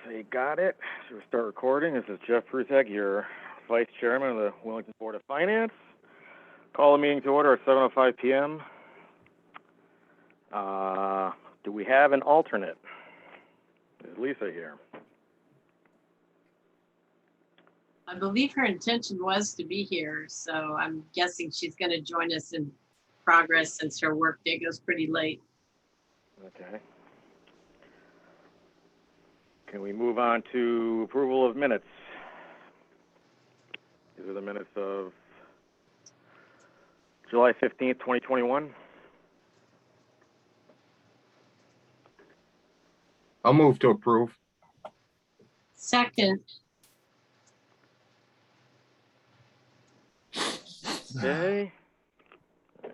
They got it. So we'll start recording. This is Jeff Prusek, your Vice Chairman of the Wellington Board of Finance. Call the meeting to order at 7:05 p.m. Do we have an alternate? Is Lisa here? I believe her intention was to be here, so I'm guessing she's going to join us in progress since her work day goes pretty late. Okay. Can we move on to approval of minutes? These are the minutes of July 15th, 2021. I'll move to approve. Second. Okay.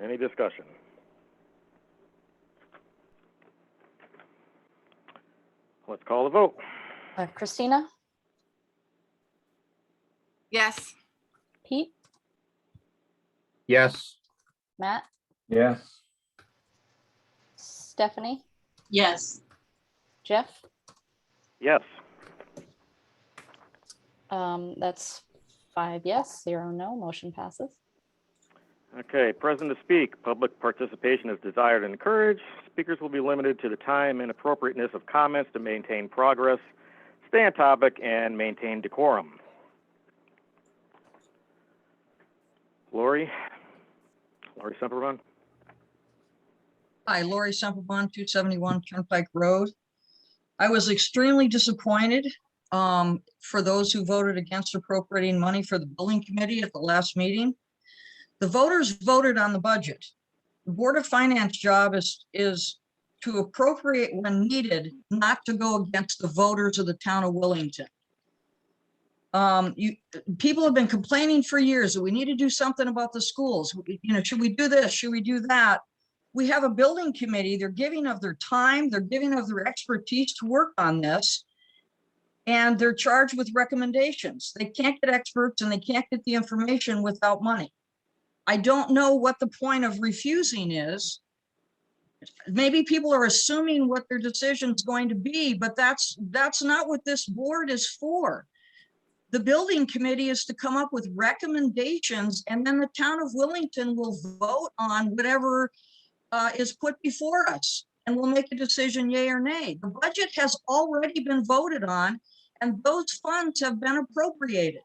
Any discussion? Let's call the vote. Christina, Yes. Pete, Yes. Matt, Yes. Stephanie, Yes. Jeff. Yes. That's 5 yes, 0 no. Motion passes. Okay, present to speak. Public participation is desired and encouraged. Speakers will be limited to the time and appropriateness of comments to maintain progress, stay on topic, and maintain decorum. Lori Semperman. Hi, Lori Semperman, 271 Turnpike Road. I was extremely disappointed for those who voted against appropriating money for the building committee at the last meeting. The voters voted on the budget. The Board of Finance job is to appropriate when needed, not to go against the voters of the town of Wellington. People have been complaining for years that we need to do something about the schools. Should we do this? Should we do that? We have a building committee. They're giving of their time. They're giving of their expertise to work on this. And they're charged with recommendations. They can't get experts and they can't get the information without money. I don't know what the point of refusing is. Maybe people are assuming what their decision is going to be, but that's not what this board is for. The building committee is to come up with recommendations, and then the town of Wellington will vote on whatever is put before us, and we'll make a decision, yay or nay. The budget has already been voted on, and those funds have been appropriated.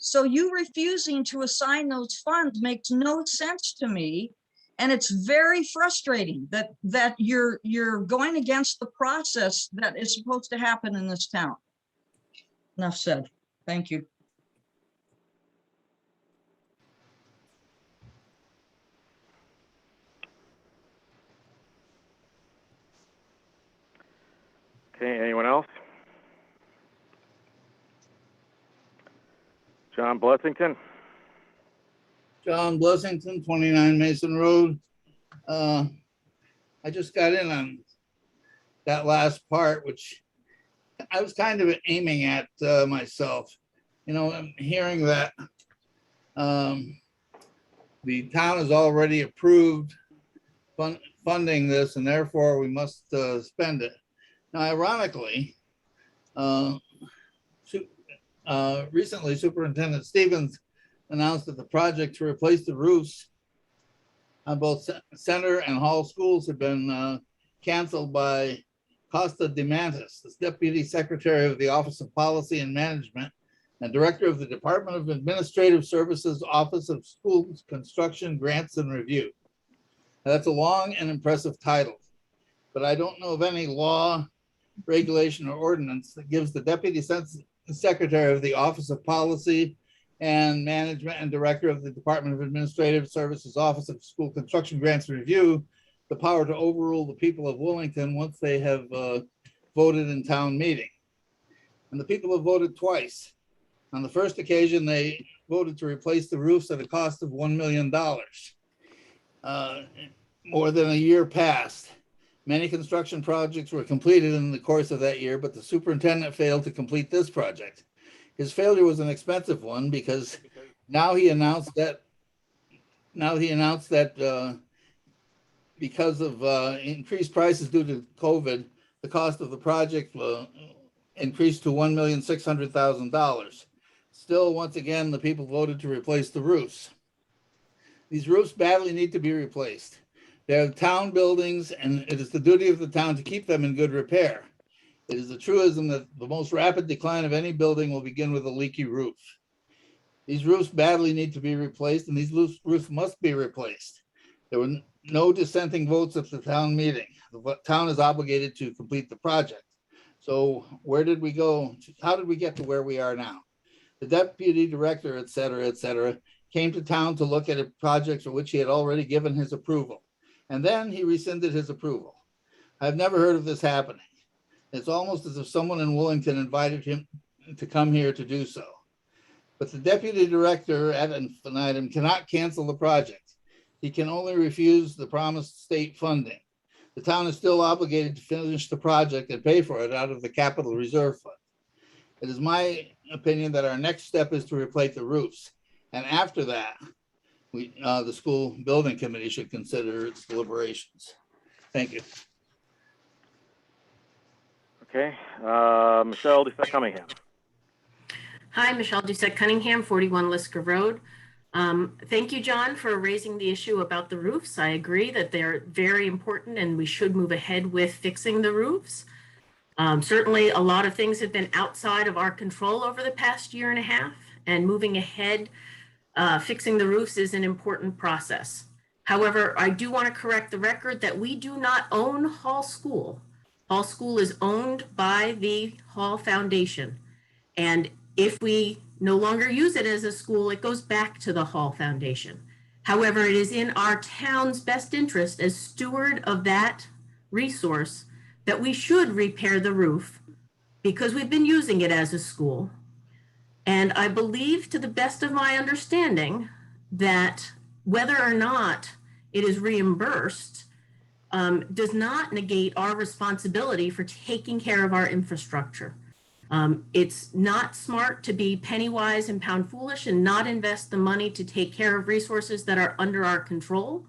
So you refusing to assign those funds makes no sense to me. And it's very frustrating that you're going against the process that is supposed to happen in this town. Enough said. Thank you. Okay, anyone else? John Blessington. John Blessington, 29 Mason Road. I just got in on that last part, which I was kind of aiming at myself. I'm hearing that the town has already approved funding this, and therefore we must spend it. Now, ironically, recently Superintendent Stevens announced that the project to replace the roofs on both Center and Hall schools had been canceled by Costa de Mantis, the Deputy Secretary of the Office of Policy and Management and Director of the Department of Administrative Services Office of Schools Construction Grants and Review. Now, that's a long and impressive title, but I don't know of any law, regulation, or ordinance that gives the Deputy Secretary of the Office of Policy and Management and Director of the Department of Administrative Services Office of School Construction Grants and Review the power to overrule the people of Wellington once they have voted in town meeting. And the people have voted twice. On the first occasion, they voted to replace the roofs at a cost of $1 million. More than a year passed. Many construction projects were completed in the course of that year, but the superintendent failed to complete this project. His failure was an expensive one because now he announced that because of increased prices due to COVID, the cost of the project increased to $1,600,000. Still, once again, the people voted to replace the roofs. These roofs badly need to be replaced. They're town buildings, and it is the duty of the town to keep them in good repair. It is a truism that the most rapid decline of any building will begin with a leaky roof. These roofs badly need to be replaced, and these roofs must be replaced. There were no dissenting votes at the town meeting. The town is obligated to complete the project. So where did we go? How did we get to where we are now? The deputy director, et cetera, came to town to look at a project for which he had already given his approval. And then he rescinded his approval. I've never heard of this happening. It's almost as if someone in Wellington invited him to come here to do so. But the deputy director ad infinitum cannot cancel the project. He can only refuse the promised state funding. The town is still obligated to finish the project and pay for it out of the capital reserve fund. It is my opinion that our next step is to replace the roofs. And after that, the school building committee should consider its deliberations. Thank you. Okay, Michelle Doucette Cunningham. Hi, Michelle Doucette Cunningham, 41 Lisker Road. Thank you, John, for raising the issue about the roofs. I agree that they're very important and we should move ahead with fixing the roofs. Certainly, a lot of things have been outside of our control over the past year and a half, and moving ahead, fixing the roofs is an important process. However, I do want to correct the record that we do not own Hall School. Hall School is owned by the Hall Foundation. And if we no longer use it as a school, it goes back to the Hall Foundation. However, it is in our town's best interest as steward of that resource that we should repair the roof because we've been using it as a school. And I believe, to the best of my understanding, that whether or not it is reimbursed does not negate our responsibility for taking care of our infrastructure. It's not smart to be penny wise and pound foolish and not invest the money to take care of resources that are under our control.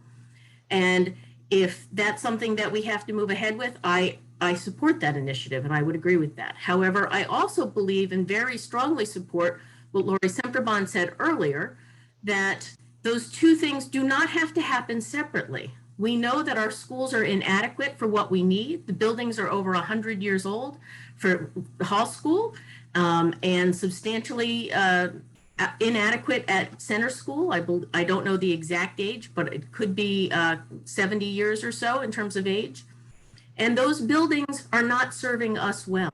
And if that's something that we have to move ahead with, I support that initiative and I would agree with that. However, I also believe and very strongly support what Lori Semperbond said earlier, that those two things do not have to happen separately. We know that our schools are inadequate for what we need. The buildings are over 100 years old for Hall School and substantially inadequate at Center School. I don't know the exact age, but it could be 70 years or so in terms of age. And those buildings are not serving us well.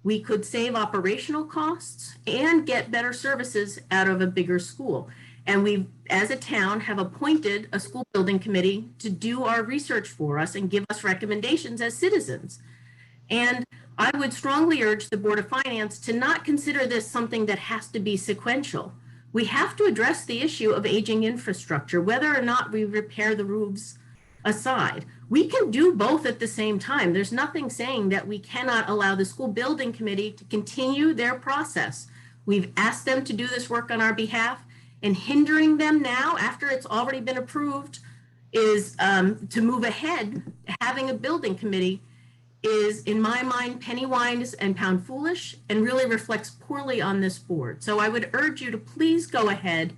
We could save operational costs and get better services out of a bigger school. And we, as a town, have appointed a school building committee to do our research for us and give us recommendations as citizens. And I would strongly urge the Board of Finance to not consider this something that has to be sequential. We have to address the issue of aging infrastructure, whether or not we repair the roofs aside. We can do both at the same time. There's nothing saying that we cannot allow the school building committee to continue their process. We've asked them to do this work on our behalf, and hindering them now after it's already been approved is to move ahead. Having a building committee is, in my mind, penny wise and pound foolish and really reflects poorly on this board. So I would urge you to please go ahead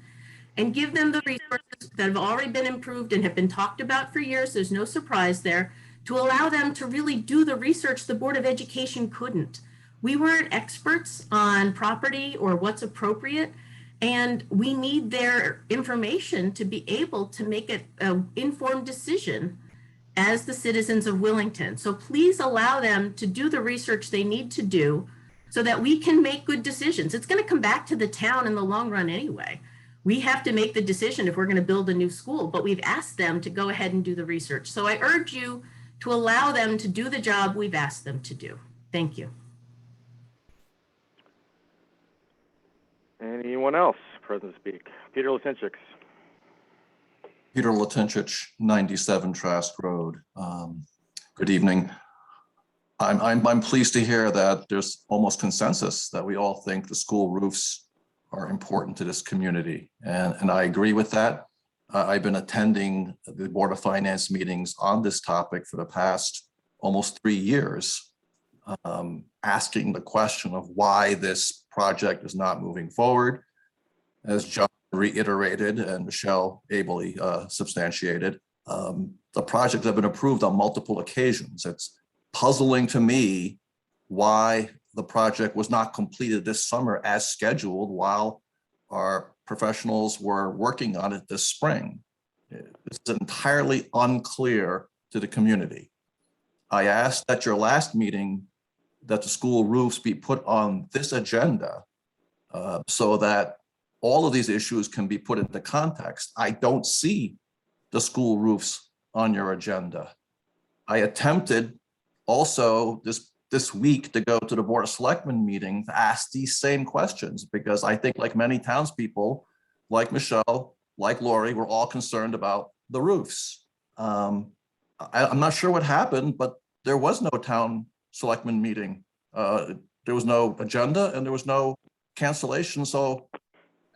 and give them the resources that have already been improved and have been talked about for years. There's no surprise there, to allow them to really do the research the Board of Education couldn't. We weren't experts on property or what's appropriate, and we need their information to be able to make an informed decision as the citizens of Wellington. So please allow them to do the research they need to do so that we can make good decisions. It's going to come back to the town in the long run anyway. We have to make the decision if we're going to build a new school, but we've asked them to go ahead and do the research. So I urge you to allow them to do the job we've asked them to do. Thank you. Anyone else present to speak? Peter Latinchik. Peter Latinchik, 97 Trask Road. Good evening. I'm pleased to hear that there's almost consensus that we all think the school roofs are important to this community. And I agree with that. I've been attending the Board of Finance meetings on this topic for the past almost 3 years. asking the question of why this project is not moving forward. As John reiterated and Michelle ably substantiated, the projects have been approved on multiple occasions. It's puzzling to me why the project was not completed this summer as scheduled while our professionals were working on it this spring. It's entirely unclear to the community. I asked at your last meeting that the school roofs be put on this agenda so that all of these issues can be put into context. I don't see the school roofs on your agenda. I attempted also this week to go to the Board of Selectmen meeting to ask these same questions, because I think like many townspeople, like Michelle, like Lori, we're all concerned about the roofs. I'm not sure what happened, but there was no town selectmen meeting. There was no agenda and there was no cancellation. So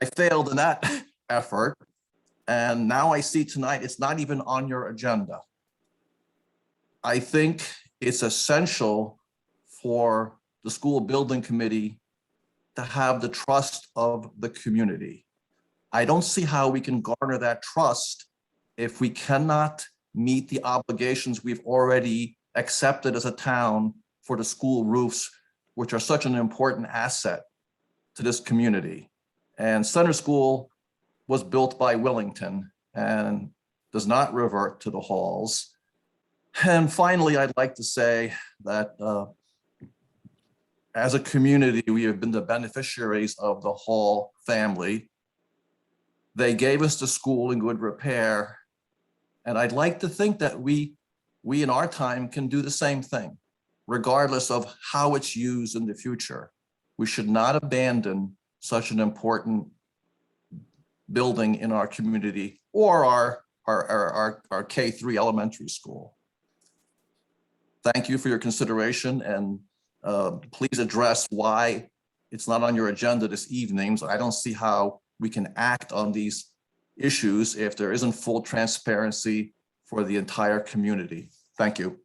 I failed in that effort. And now I see tonight, it's not even on your agenda. I think it's essential for the school building committee to have the trust of the community. I don't see how we can garner that trust if we cannot meet the obligations we've already accepted as a town for the school roofs, which are such an important asset to this community. And Center School was built by Willington and does not revert to the halls. And finally, I'd like to say that as a community, we have been the beneficiaries of the Hall family. They gave us the school in good repair. And I'd like to think that we in our time can do the same thing, regardless of how it's used in the future. We should not abandon such an important building in our community or our K-3 elementary school. Thank you for your consideration, and please address why it's not on your agenda this evening. So I don't see how we can act on these issues if there isn't full transparency for the entire community. Thank you.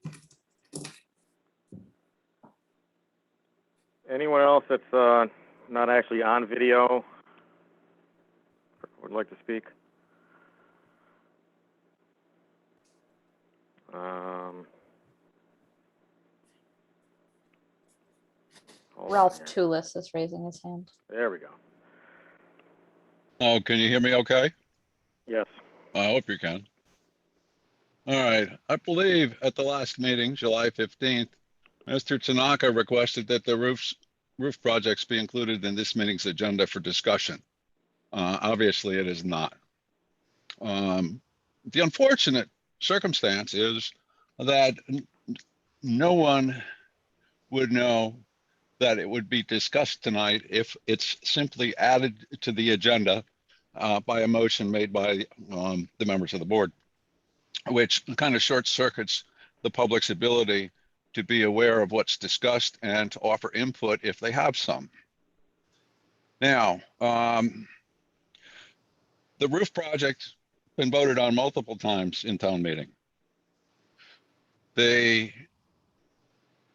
Anyone else that's not actually on video would like to speak? Hold on Ralph here. Tulis is raising his hand. There we go. Oh, can you hear me okay? Yes. I hope you can. All right. I believe at the last meeting, July 15th, Mr. Tanaka requested that the roof projects be included in this meeting's agenda for discussion. Obviously, it is not. The unfortunate circumstance is that no one would know that it would be discussed tonight if it's simply added to the agenda by a motion made by the members of the board, which kind of short circuits the public's ability to be aware of what's discussed and to offer input if they have some. Now, the roof project's been voted on multiple times in town meeting. The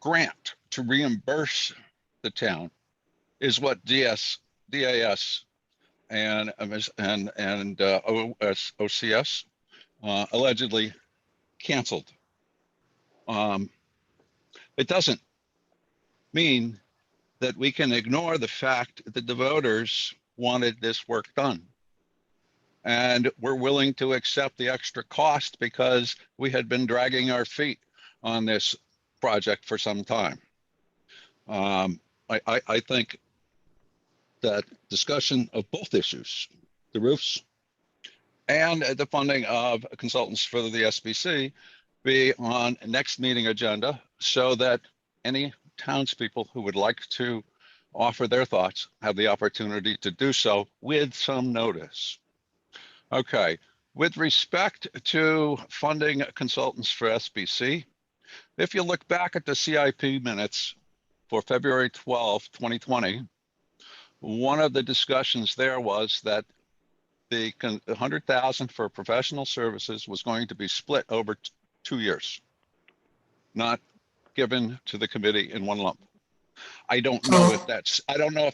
grant to reimburse the town is what DAS and OCS allegedly canceled. It doesn't mean that we can ignore the fact that the voters wanted this work done. And we're willing to accept the extra cost because we had been dragging our feet on this project for some time. I think that discussion of both issues, the roofs and the funding of consultants for the SBC, be on next meeting agenda so that any townspeople who would like to offer their thoughts have the opportunity to do so with some notice. Okay, with respect to funding consultants for SBC, if you look back at the CIP minutes for February 12, 2020, one of the discussions there was that the 100,000 for professional services was going to be split over 2 years, not given to the committee in one lump. I don't know if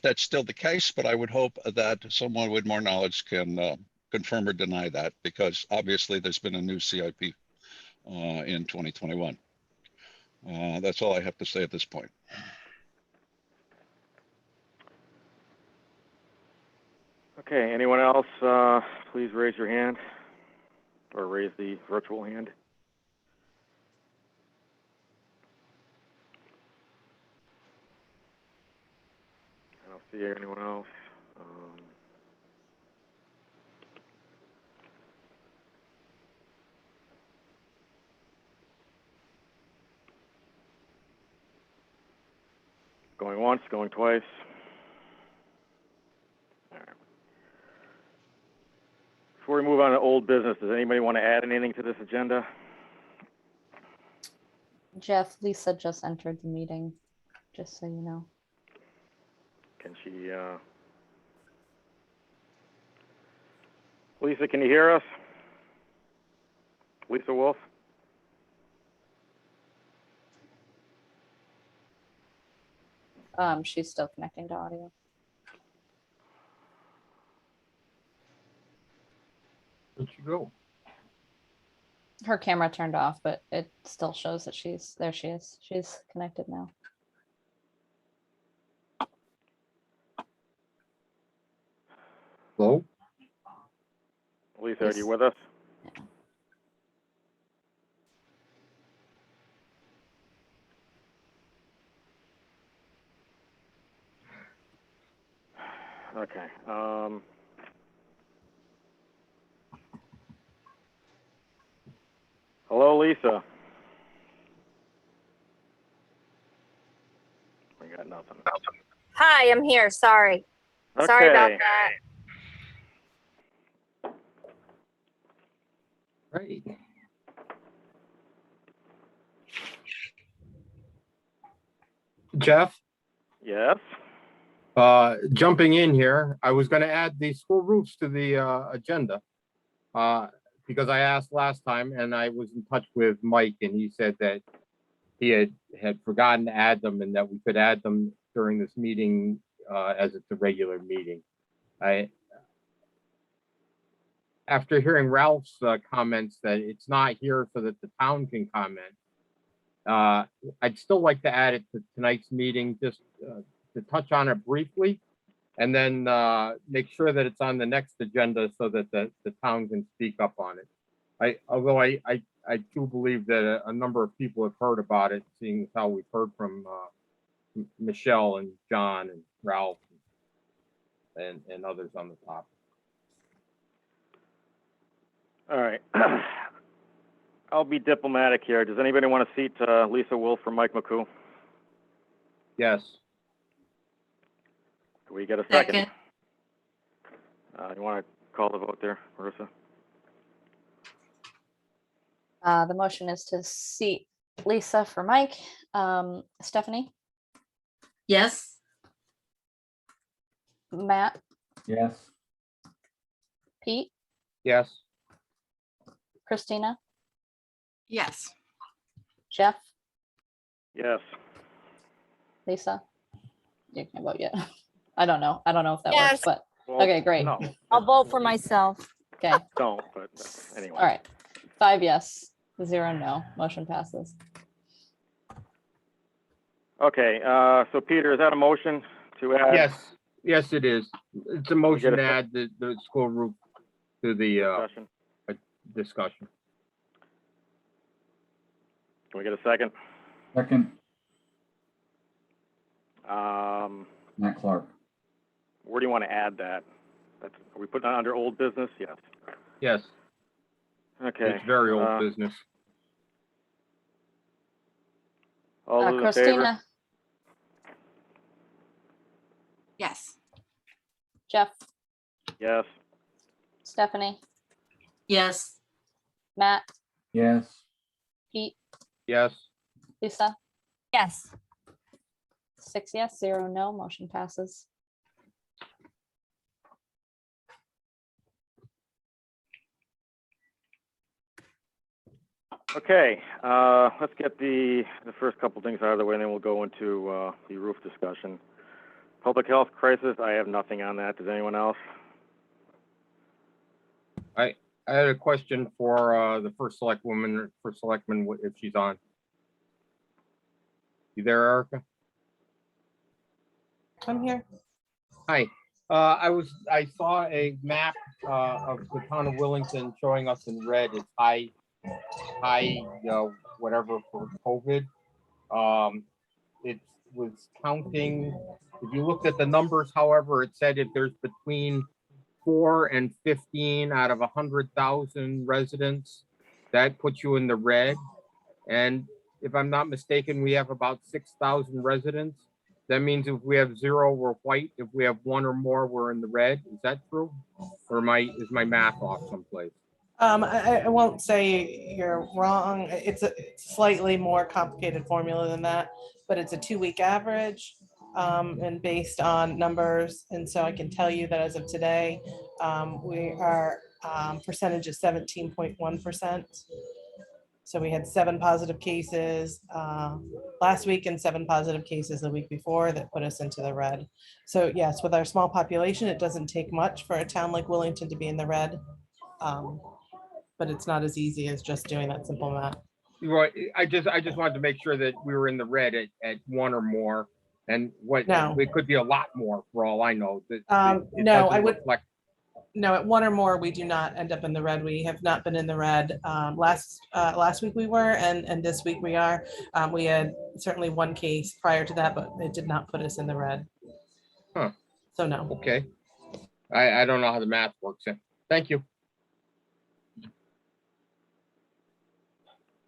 that's still the case, but I would hope that someone with more knowledge can confirm or deny that, because obviously there's been a new CIP in 2021. That's all I have to say at this point. Okay, anyone else, please raise your hand or raise the virtual hand. I don't see anyone else. Going once, going twice. All right. Before we move on to old business, does anybody want to add anything to this agenda? Jeff, Lisa just entered the meeting, just so you know. Can she, Lisa, can you hear us? Lisa Wolf? She's still connecting to audio. Where'd you go? Her camera turned off, but it still shows that there she is. She's connected now. Hello? Lisa, are you with us? Okay. Hello, Lisa. We got nothing. Hi, I'm here. Sorry. Okay. Sorry about that. Right. Jeff, Yes. jumping in here, I was going to add the school roofs to the agenda because I asked last time and I was in touch with Mike and he said that he had forgotten to add them and that we could add them during this meeting as it's a regular meeting. After hearing Ralph's comments that it's not here so that the town can comment, I'd still like to add it to tonight's meeting, just to touch on it briefly, and then make sure that it's on the next agenda so that the town can speak up on it. Although I do believe that a number of people have heard about it, seeing how we've heard from Michelle and John and Ralph and others on the topic. All right. I'll be diplomatic here. Does anybody want to seat Lisa Wolf for Mike McCoo? Yes. Do we get a second? You want to call the vote there, Marissa? The motion is to seat Lisa for Mike. Stephanie? Yes. Matt? Yes. Pete? Yes. Christina? Yes. Jeff? Yes. Lisa? You can't vote yet. I don't know if that Yes. works, but Well, okay, great. No, I'll vote for myself. Okay. don't, but anyway. All right. 5 yes, 0 no. Motion passes. Okay, so Peter, is that a motion to add? Yes, it is. It's a motion a to sec- add the school roof to the Discussion? discussion. Can we get a second? Second, Um, Matt Clark. where do you want to add that? Are we putting that under old business? Yes. Yes, Okay. it's very old business. All those in favor? Christina? Yes. Jeff? Yes. Stephanie? Yes. Matt? Yes. Pete? Yes. Lisa? Yes. 6 yes, 0 no. Motion passes. Okay, let's get the first couple things out of the way, and then we'll go into the roof discussion. Public health crisis, I have nothing on that. Does anyone else? I had a question for the first selectwoman, if she's on. You there, Erica? I'm here. Hi. I saw a map of the town of Wellington showing us in red. It's high, whatever for COVID. It was counting. If you looked at the numbers, however, it said if there's between 4 and 15 out of 100,000 residents, that puts you in the red. And if I'm not mistaken, we have about 6,000 residents. That means if we have 0, we're white. If we have 1 or more, we're in the red. Is that true? Or is my math off someplace? I won't say you're wrong. It's a slightly more complicated formula than that, but it's a 2-week average and based on numbers. And so I can tell you that as of today, we are percentage is 17.1%. So we had 7 positive cases last week and 7 positive cases the week before that put us into the red. So yes, with our small population, it doesn't take much for a town like Wellington to be in the red. But it's not as easy as just doing that simple math. Right. I just wanted to make sure that we were in the red at 1 or more, and it could be a lot more for all I know. No, I would. No, at 1 or more, we do not end up in the red. We have not been in the red. Last week we were, and this week we are. We had certainly 1 case prior to that, but it did not put us in the red. Huh. So no. Okay. I don't know how the math works. Thank you.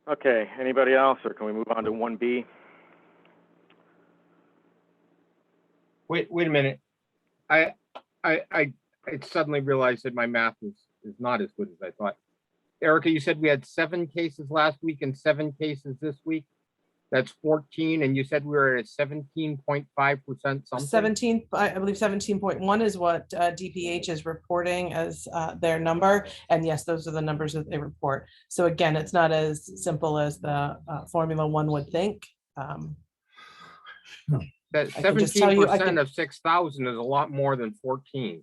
Okay, anybody else, or can we move on to 1B? Wait a minute. I suddenly realized that my math is not as good as I thought. Erica, you said we had 7 cases last week and 7 cases this week. That's 14, and you said we were at 17.5% something. 17, I believe 17.1 is what DPH is reporting as their number. And yes, those are the numbers that they report. So again, it's not as simple as the Formula 1 would think. That 17% of 6,000 is a lot more than 14.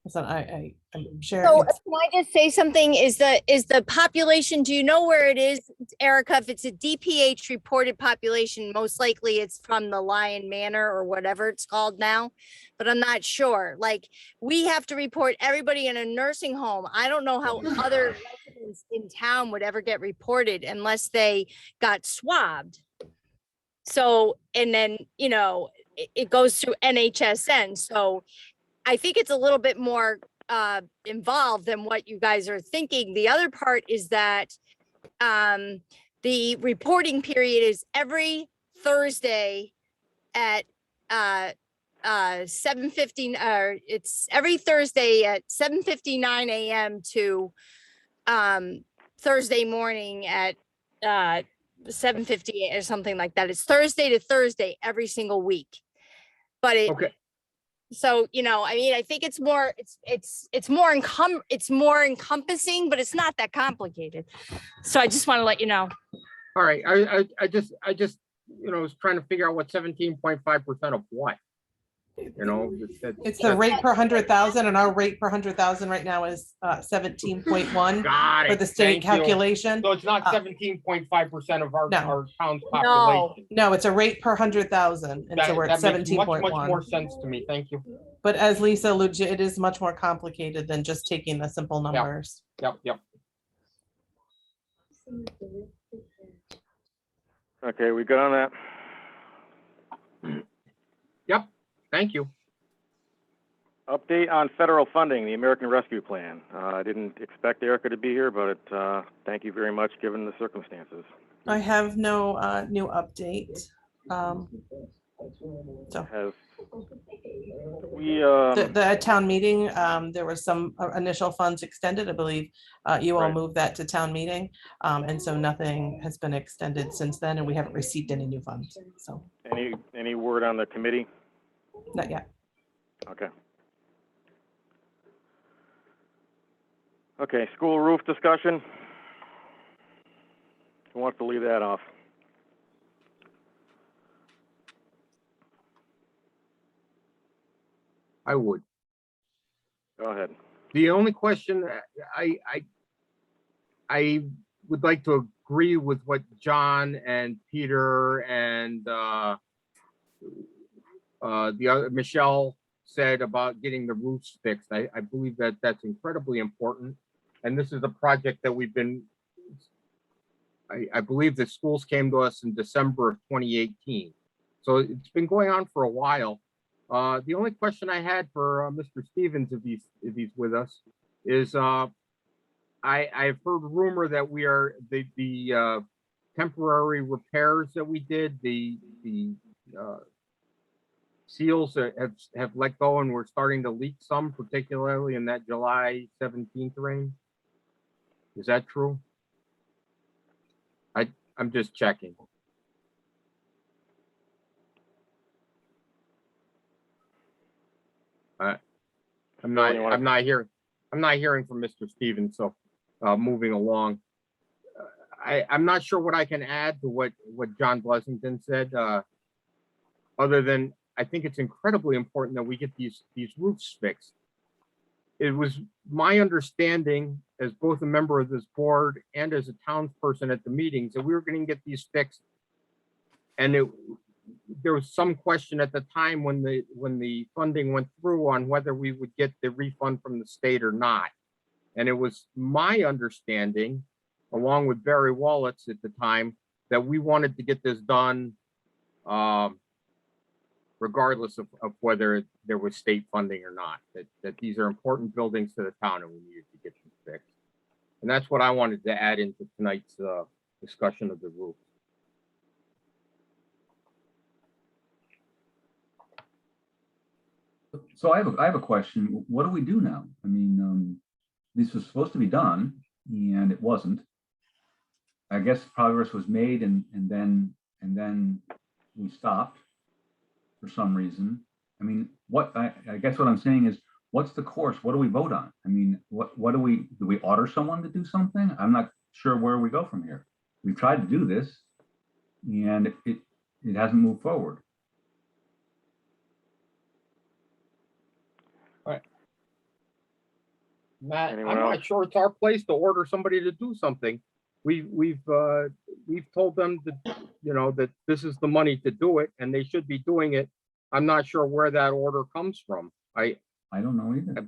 So I'm sure. So can I just say something? Is the population, do you know where it is, Erica? If it's a DPH reported population, most likely it's from the Lion Manor or whatever it's called now, but I'm not sure. Like, we have to report everybody in a nursing home. I don't know how other residents in town would ever get reported unless they got swabbed. So, and then, it goes through NHSN. So I think it's a little bit more involved than what you guys are thinking. The other part is that the reporting period is every Thursday at 7:15, or it's every Thursday at 7:59 a.m. to Thursday morning at 7:58 or something like that. It's Thursday to Thursday every single week. But okay. So, I think it's more encompassing, but it's not that complicated. So I just want to let you know. All right. I just was trying to figure out what 17.5% of what. It's the rate per 100,000, and our rate per 100,000 right now is 17.1 for the state calculation. So it's not 17.5% of our town's population. No, it's a rate per 100,000, and so we're at 17.1. Much more sense to me. Thank you. But as Lisa alluded to, it is much more complicated than just taking the simple numbers. Yep. Okay, we good on that? Yep. Thank you. Update on federal funding, the American Rescue Plan. I didn't expect Erica to be here, but thank you very much given the circumstances. I have no new update. So the town meeting, there was some initial funds extended. I believe you all moved that to town meeting, and so nothing has been extended since then, and we haven't received any new funds. So any word on the committee? Not yet. Okay. Okay, school roof discussion. Who wants to leave that off? I would. Go ahead. The only question I would like to agree with what John and Peter and the other Michelle said about getting the roofs fixed. I believe that that's incredibly important. And this is a project that we've been, I believe the schools came to us in December of 2018. So it's been going on for a while. The only question I had for Mr. Stevens, if he's with us, is I've heard rumor that we are the temporary repairs that we did, the seals have let go and we're starting to leak some, particularly in that July 17th rain. Is that true? I'm just checking. I'm not hearing from Mr. Stevens. So moving along, I'm not sure what I can add to what John Blessington said, other than I think it's incredibly important that we get these roofs fixed. It was my understanding, as both a member of this board and as a townsperson at the meetings, that we were going to get these fixed. And there was some question at the time when the funding went through on whether we would get the refund from the state or not. And it was my understanding, along with Barry Wallets at the time, that we wanted to get this done regardless of whether there was state funding or not, that these are important buildings to the town and we needed to get them fixed. And that's what I wanted to add into tonight's discussion of the roof. So I have a question. What do we do now? I mean, this was supposed to be done and it wasn't. I guess progress was made and then we stopped for some reason. I mean, I guess what I'm saying is, what's the course? What do we vote on? I mean, what do we order someone to do something? I'm not sure where we go from here. We've tried to do this and it hasn't moved forward. Matt, Anyone I'm else? not sure it's our place to order somebody to do something. We've told them that, that this is the money to do it and they should be doing it. I'm not sure where that order comes from. I don't know either.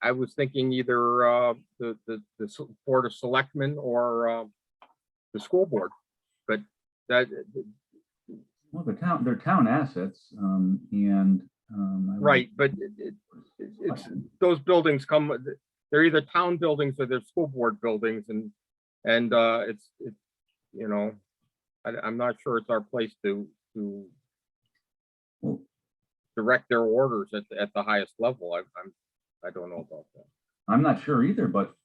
I was thinking either the Board of Selectmen or the school board, but that. Well, they're town assets, and right, but it's those buildings come. They're either town buildings or they're school board buildings, and it's I'm not sure it's our place to direct their orders at the highest level. I don't know about that. I'm not sure either, but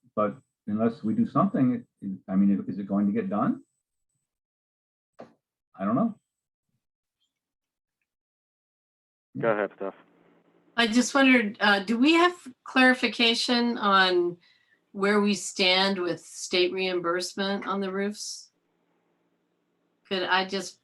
unless we do something, I mean, is it going to get done? I don't know. Go ahead, Steph. I just wondered, do we have clarification on where we stand with state reimbursement on the roofs? I just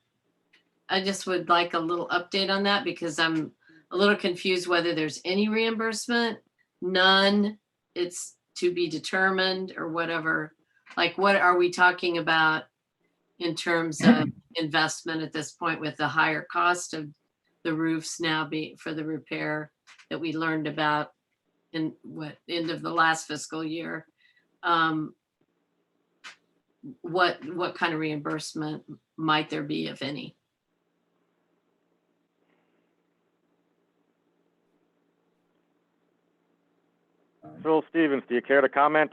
would like a little update on that because I'm a little confused whether there's any reimbursement, none, it's to be determined or whatever. Like, what are we talking about in terms of investment at this point with the higher cost of the roofs now being for the repair that we learned about in end of the last fiscal year? What kind of reimbursement might there be, if any? Phil Stevens, do you care to comment?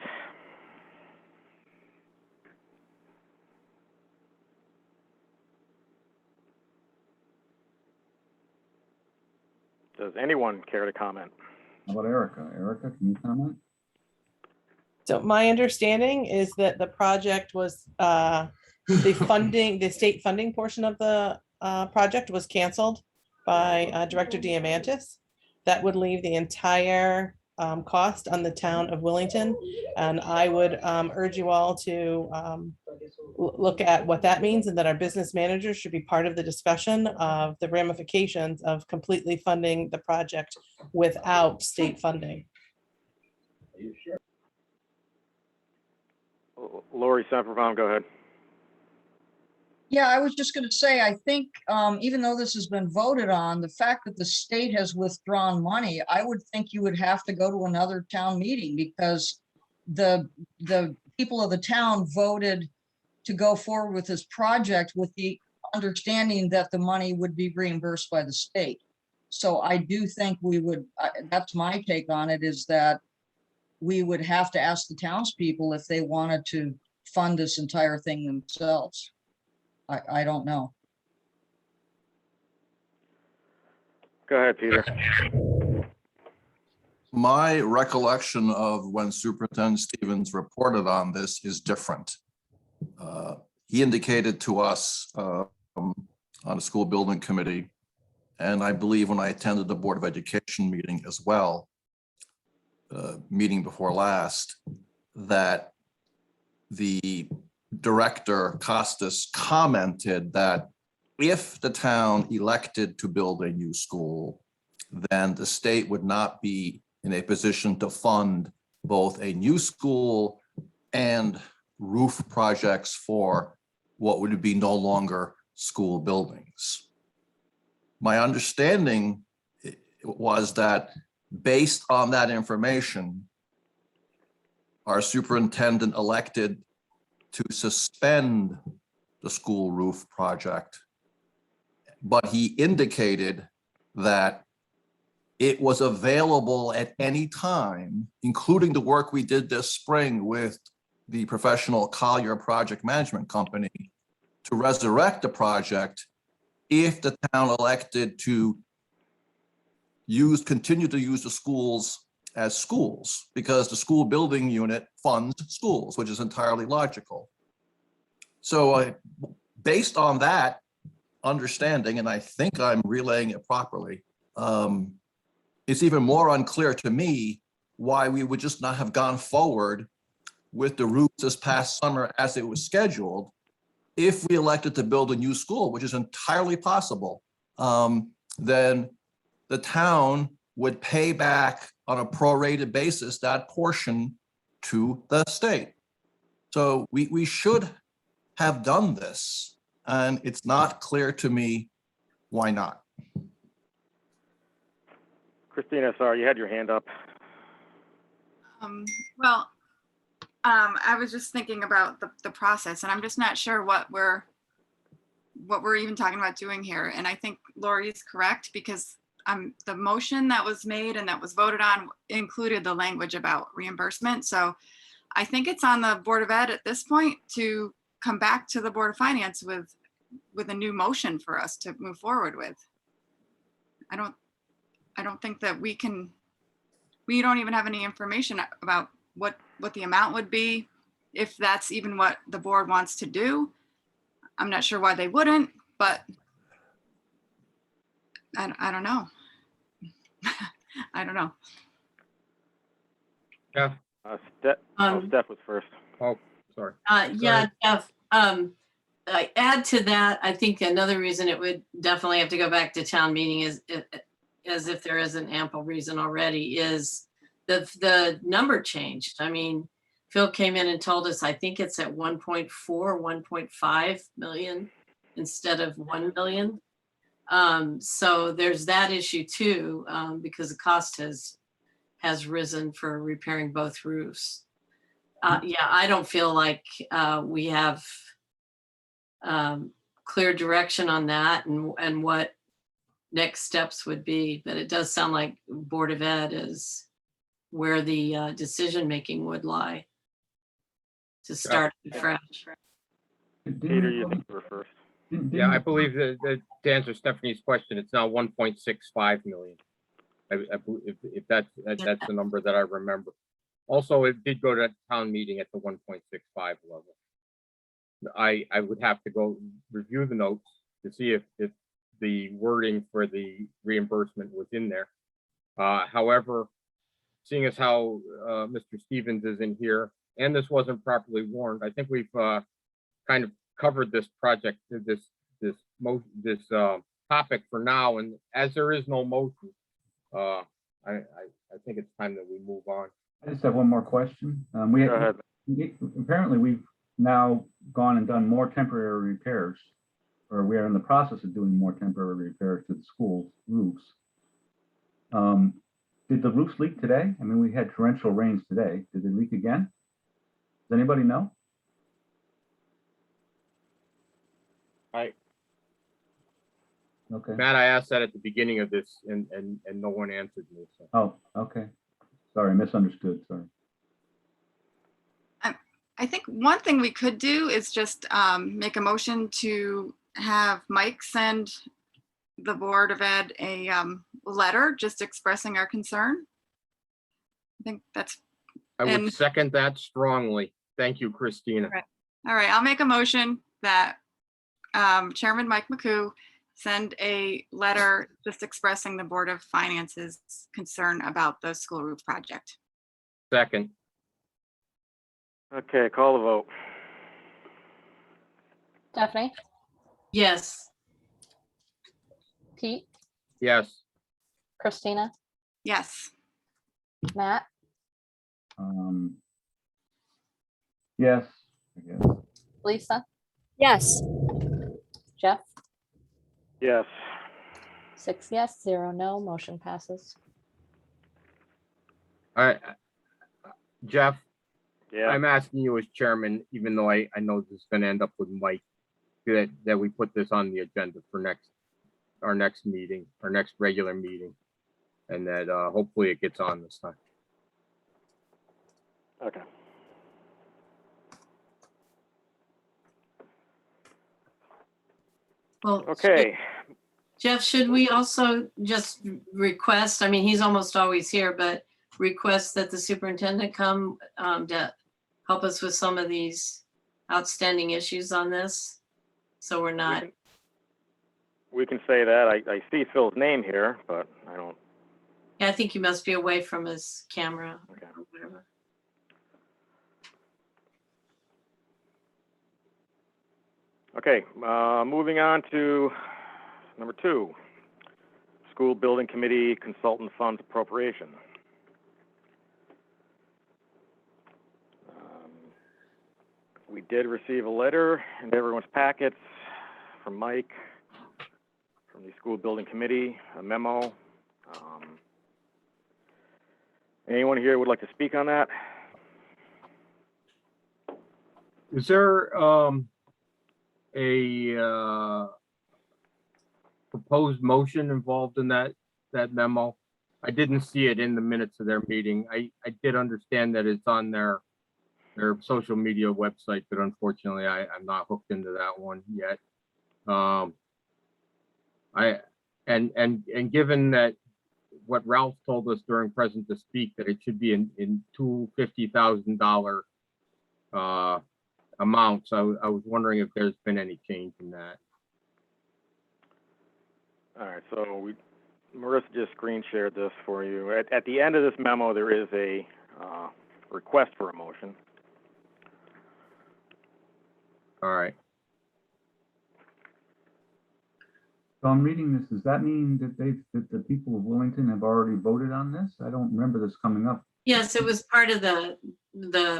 Does anyone care to comment? How about Erica? Erica, can you comment? So my understanding is that the project was, the state funding portion of the project was canceled by Director Diamantis. That would leave the entire cost on the town of Willington. And I would urge you all to look at what that means, and that our business managers should be part of the discussion of the ramifications of completely funding the project without state funding. Lori Semperbaum, go ahead. Yeah, I was just going to say, I think even though this has been voted on, the fact that the state has withdrawn money, I would think you would have to go to another town meeting, because the people of the town voted to go forward with this project with the understanding that the money would be reimbursed by the state. So I do think we would, that's my take on it, is that we would have to ask the townspeople if they wanted to fund this entire thing themselves. I don't know. Go ahead, Peter. My recollection of when Superintendent Stevens reported on this is different. He indicated to us on a school building committee, and I believe when I attended the Board of Education meeting as well, meeting before last, that the director Costas commented that if the town elected to build a new school, then the state would not be in a position to fund both a new school and roof projects for what would be no longer school buildings. My understanding was that based on that information, our superintendent elected to suspend the school roof project, but he indicated that it was available at any time, including the work we did this spring with the professional Collier Project Management Company, to resurrect the project if the town elected to continue to use the schools as schools, because the school building unit funds schools, which is entirely logical. So based on that understanding, and I think I'm relaying it properly, it's even more unclear to me why we would just not have gone forward with the route this past summer as it was scheduled. If we elected to build a new school, which is entirely possible, then the town would pay back on a prorated basis that portion to the state. So we should have done this, and it's not clear to me why not. Christina, sorry, you had your hand up. I was just thinking about the process, and I'm just not sure what we're even talking about doing here. And I think Lori is correct, because the motion that was made and that was voted on included the language about reimbursement. So I think it's on the Board of Ed at this point to come back to the Board of Finance with a new motion for us to move forward with. I don't think that we don't even have any information about what the amount would be, if that's even what the board wants to do. I'm not sure why they wouldn't, but I don't know. I don't know. Yeah. Steph was first. Oh, sorry. Yeah, Jeff, I add to that, I think another reason it would definitely have to go back to town meeting is, as if there isn't ample reason already, is the number changed. I mean, Phil came in and told us, I think it's at 1.4, 1.5 million instead of 1 million. So there's that issue too, because the cost has risen for repairing both roofs. Yeah, I don't feel like we have clear direction on that and what next steps would be, but it does sound like Board of Ed is where the decision-making would lie to start fresh. Peter, you think you were first. Yeah, I believe that to answer Stephanie's question, it's now 1.65 million. If that's the number that I remember. Also, it did go to town meeting at the 1.65 level. I would have to go review the notes to see if the wording for the reimbursement was in there. However, seeing as how Mr. Stevens isn't here, and this wasn't properly warned, I think we've kind of covered this project, this topic for now. And as there is no motion, I think it's time that we move on. I just have one more question. Go ahead. Apparently we've now gone and done more temporary repairs, or we are in the process of doing more temporary repairs to the school roofs. Did the roofs leak today? I mean, we had torrential rains today. Did they leak again? Does anybody know? Okay. Matt, I asked that at the beginning of this, and no one answered me. So. Oh, okay. Sorry, misunderstood. Sorry. I think one thing we could do is just make a motion to have Mike send the Board of Ed a letter just expressing our concern. I think that's. I would second that strongly. Thank you, Christina. All right, I'll make a motion that Chairman Mike McCoo send a letter just expressing the Board of Finance's concern about the school roof project. Second. Okay, call the vote. Stephanie, Yes. Pete, Yes. Christina, Yes. Matt, Yes, I guess. Lisa, Yes. Jeff, Yes. 6 yes, 0 no, motion passes. All right, Jeff. Yeah. I'm asking you as chairman, even though I know this is going to end up with Mike, that we put this on the agenda for our next meeting, our next regular meeting, and that hopefully it gets on this time. Okay. Well, Okay. Jeff, should we also just request, I mean, he's almost always here, but request that the superintendent come to help us with some of these outstanding issues on this? So we're not. We can say that. I see Phil's name here, but I don't. Yeah, I think he must be away from his camera Okay. or whatever. Okay, moving on to number 2, School Building Committee Consultant Funds Appropriation. We did receive a letter in everyone's packets from Mike, from the School Building Committee, a memo. Anyone here would like to speak on that? Is there a proposed motion involved in that memo? I didn't see it in the minutes of their meeting. I did understand that it's on their social media website, but unfortunately I'm not hooked into that one yet. And given that what Ralph told us during Present to Speak, that it should be in two $50,000 amounts, I was wondering if there's been any change in that. All right, so Marissa just screen shared this for you. At the end of this memo, there is a request for a motion. All right. So I'm reading this. Does that mean that the people of Wellington have already voted on this? I don't remember this coming up. Yes, it was part of the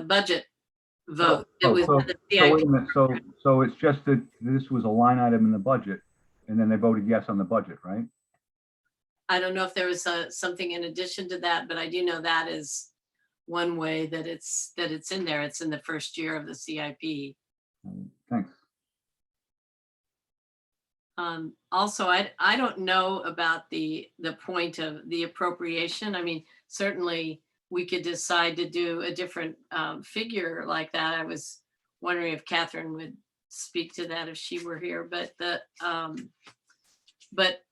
budget vote. It was So the wait a minute. So it's just that this was a line item in the budget, and then they voted yes on the budget, right? I don't know if there was something in addition to that, but I do know that is one way that it's in there. It's in the first year of the CIP. Thanks. Also, I don't know about the point of the appropriation. I mean, certainly we could decide to do a different figure like that. I was wondering if Catherine would speak to that if she were here, but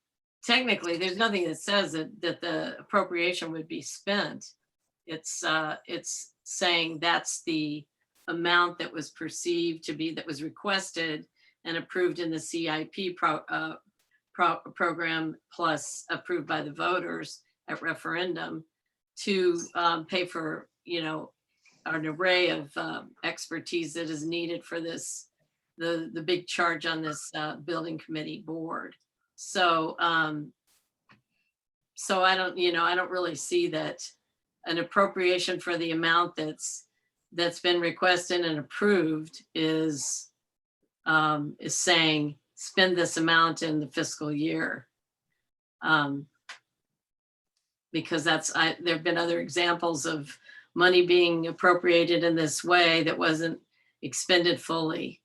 technically there's nothing that says that the appropriation would be spent. It's saying that's the amount that was perceived to be, that was requested and approved in the CIP program, plus approved by the voters at referendum to pay for, you know, an array of expertise that is needed for this, the big charge on this building committee board. So, so I don't, you know, I don't really see that an appropriation for the amount that's been requested and approved is saying spend this amount in the fiscal year. Because there have been other examples of money being appropriated in this way that wasn't expended fully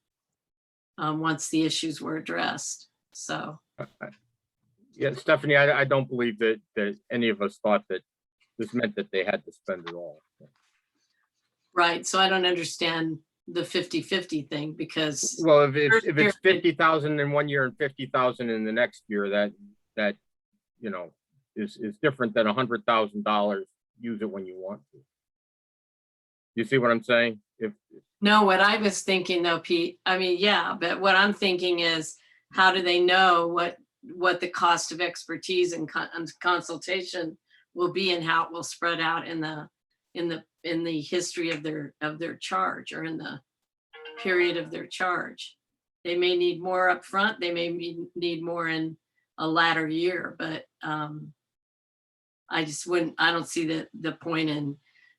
once the issues were addressed. So. Yeah, Stephanie, I don't believe that any of us thought that this meant that they had to spend it all. Right, so I don't understand the 50-50 thing because. Well, if it's 50,000 in one year and 50,000 in the next year, that you know is different than $100,000. Use it when you want to. You see what I'm saying? No, what I was thinking though, Pete, I mean, yeah, but what I'm thinking is, how do they know what the cost of expertise and consultation will be and how it will spread out in the history of their charge or in the period of their charge? They may need more upfront, they may need more in a latter year, but I don't see the point in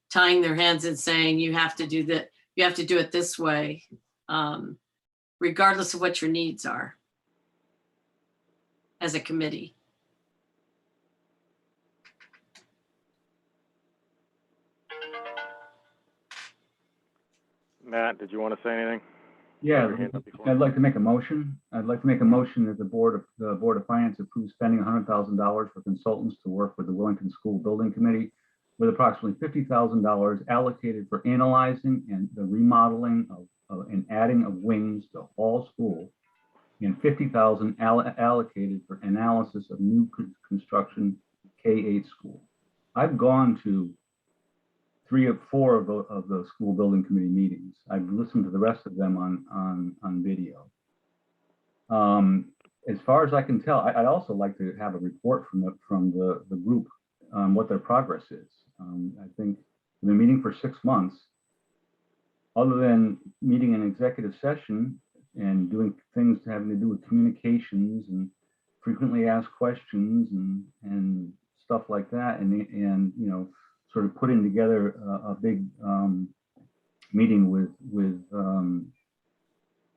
tying their hands and saying you have to do that, you have to do it this way, regardless of what your needs are as a committee. Matt, did you want to say anything? Yeah, I'd like to make a motion. I'd like to make a motion that the Board of Finance approves spending $100,000 for consultants to work with the Wellington School Building Committee, with approximately $50,000 allocated for analyzing and the remodeling and adding of wings to Hall School, and $50,000 allocated for analysis of new construction K-8 school. I've gone to 3 or 4 of the school building committee meetings. I've listened to the rest of them on video. As far as I can tell, I'd also like to have a report from the group on what their progress is. I think we've been meeting for 6 months. Other than meeting in executive session and doing things having to do with communications and frequently asked questions and stuff like that, and you know, sort of putting together a big meeting with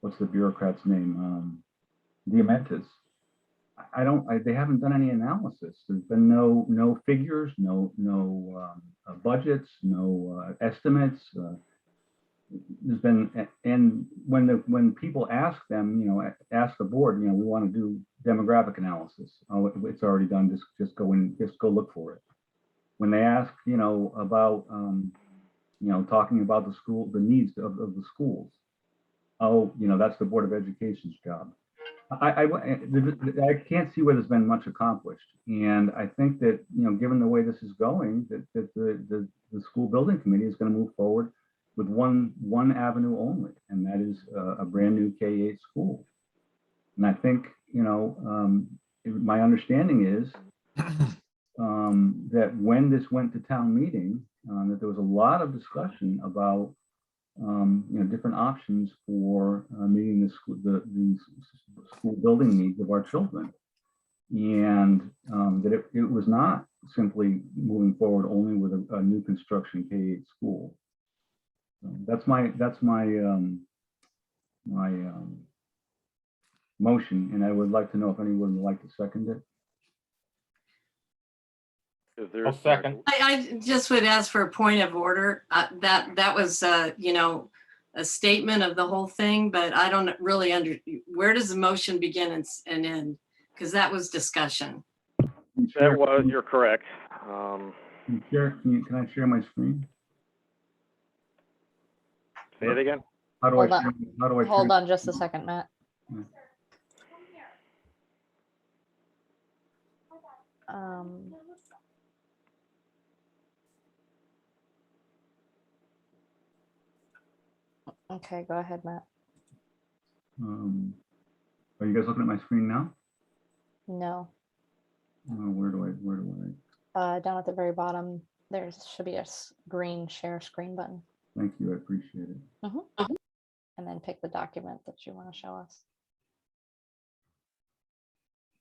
what's the bureaucrat's name, Diamantis. They haven't done any analysis. There's been no figures, no budgets, no estimates. There's been, and when people ask them, you know, ask the board, you know, we want to do demographic analysis. Oh, it's already done. Just go look for it. When they ask, you know, about, you know, talking about the needs of the schools. Oh, you know, that's the Board of Education's job. I can't see where there's been much accomplished. And I think that, you know, given the way this is going, that the school building committee is going to move forward with one avenue only, and that is a brand new K-8 school. And I think, you know, my understanding is that when this went to town meeting, that there was a lot of discussion about you know, different options for meeting the school building needs of our children, and that it was not simply moving forward only with a new construction K-8 school. That's my motion, and I would like to know if anyone would like to second it. I'll second. I just would ask for a point of order. That was, you know, a statement of the whole thing, but I don't really where does the motion begin and end? Because that was discussion. That was, you're correct. Can I share my screen? Say it again. How do I Hold on just a second, Matt. Okay, go ahead, Matt. Are you guys looking at my screen now? No. Where do I? Down at the very bottom, There should be a green share screen button. Thank you, I appreciate it. And then pick the document that you want to show us.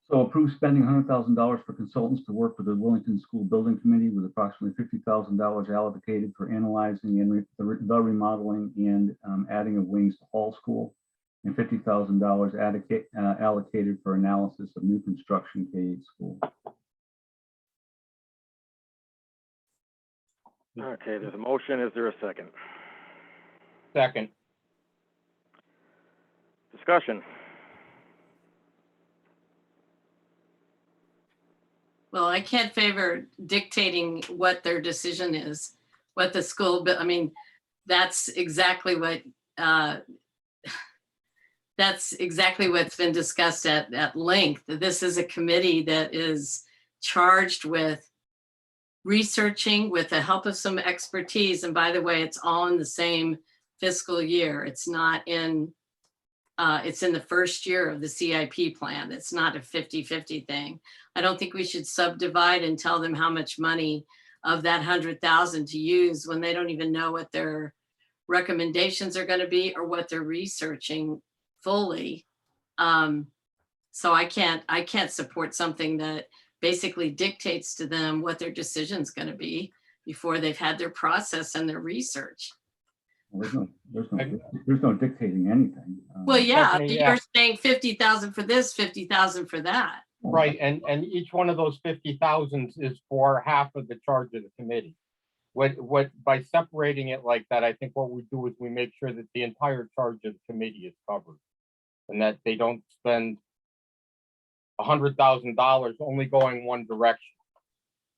So approve spending $100,000 for consultants to work with the Wellington School Building Committee with approximately $50,000 allocated for analyzing and the remodeling and adding of wings to Hall School, and $50,000 allocated for analysis of new construction K-8 school. Okay, there's a motion. Is there a second? Second. Discussion. Well, I can't favor dictating what their decision is, what the school, but I mean, that's exactly what that's exactly what's been discussed at length. This is a committee that is charged with researching with the help of some expertise. And by the way, it's all in the same fiscal year. It's not in, it's in the first year of the CIP plan. It's not a 50-50 thing. I don't think we should subdivide and tell them how much money of that 100,000 to use when they don't even know what their recommendations are going to be or what they're researching fully. So I can't support something that basically dictates to them what their decision's going to be before they've had their process and their research. Well, there's no dictating anything. Well, yeah, Stephanie, you're saying 50,000 for this, 50,000 for that. Right, and each one of those 50,000 is for half of the charge of the committee. What by separating it like that, I think what we do is we make sure that the entire charge of the committee is covered, and that they don't spend $100,000 only going one direction.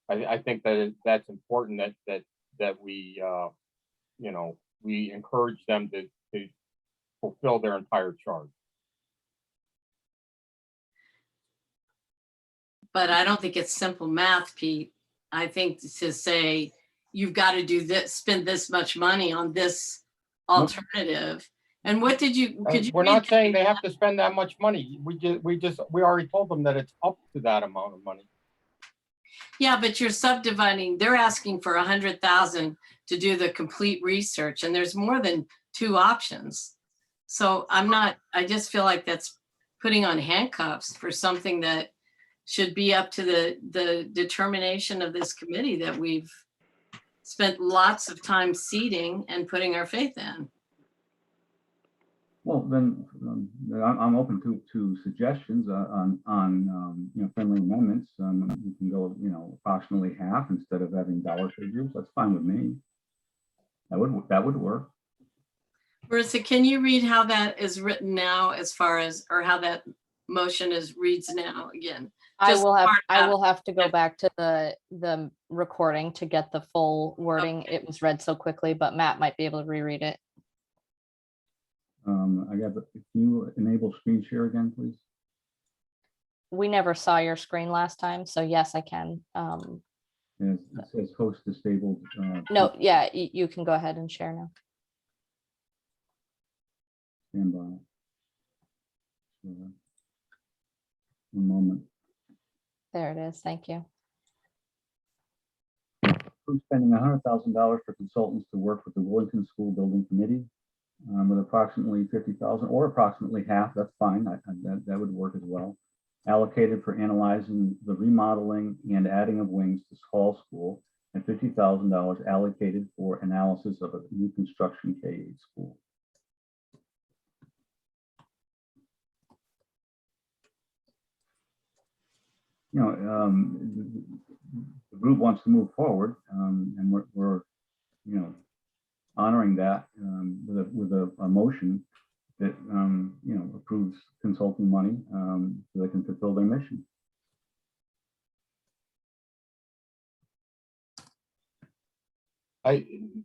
I think that that's important that we you know, we encourage them to fulfill their entire charge. But I don't think it's simple math, Pete. I think to say you've got to do this, spend this much money on this alternative. And what did you, could you? We're not saying they have to spend that much money. We already told them that it's up to that amount of money. Yeah, but you're subdividing, they're asking for 100,000 to do the complete research, and there's more than two options. So I just feel like that's putting on handcuffs for something that should be up to the determination of this committee that we've spent lots of time seeding and putting our faith in. Well, then I'm open to suggestions on you know, friendly amendments. We can go, you know, approximately half instead of having dollar figures. That's fine with me. That would work. Marissa, can you read how that is written now, as far as, or how that motion reads now again? I will have to go back to the recording to get the full wording. Okay. It was read so quickly, but Matt might be able to reread it. If you enable screen share again, please. We never saw your screen last time, so yes, I can. Yes, it says host disabled. No, yeah, you can go ahead and share now. Stand by. One moment. There it is. Thank you. Spending $100,000 for consultants to work with the Wellington School Building Committee with approximately 50,000 or approximately half. That's fine. That would work as well. Allocated for analyzing the remodeling and adding of wings to Hall School, and $50,000 allocated for analysis of a new construction K-8 school. You know, the group wants to move forward, and we're you know, honoring that with a motion that you know, approves consulting money so they can fulfill their mission.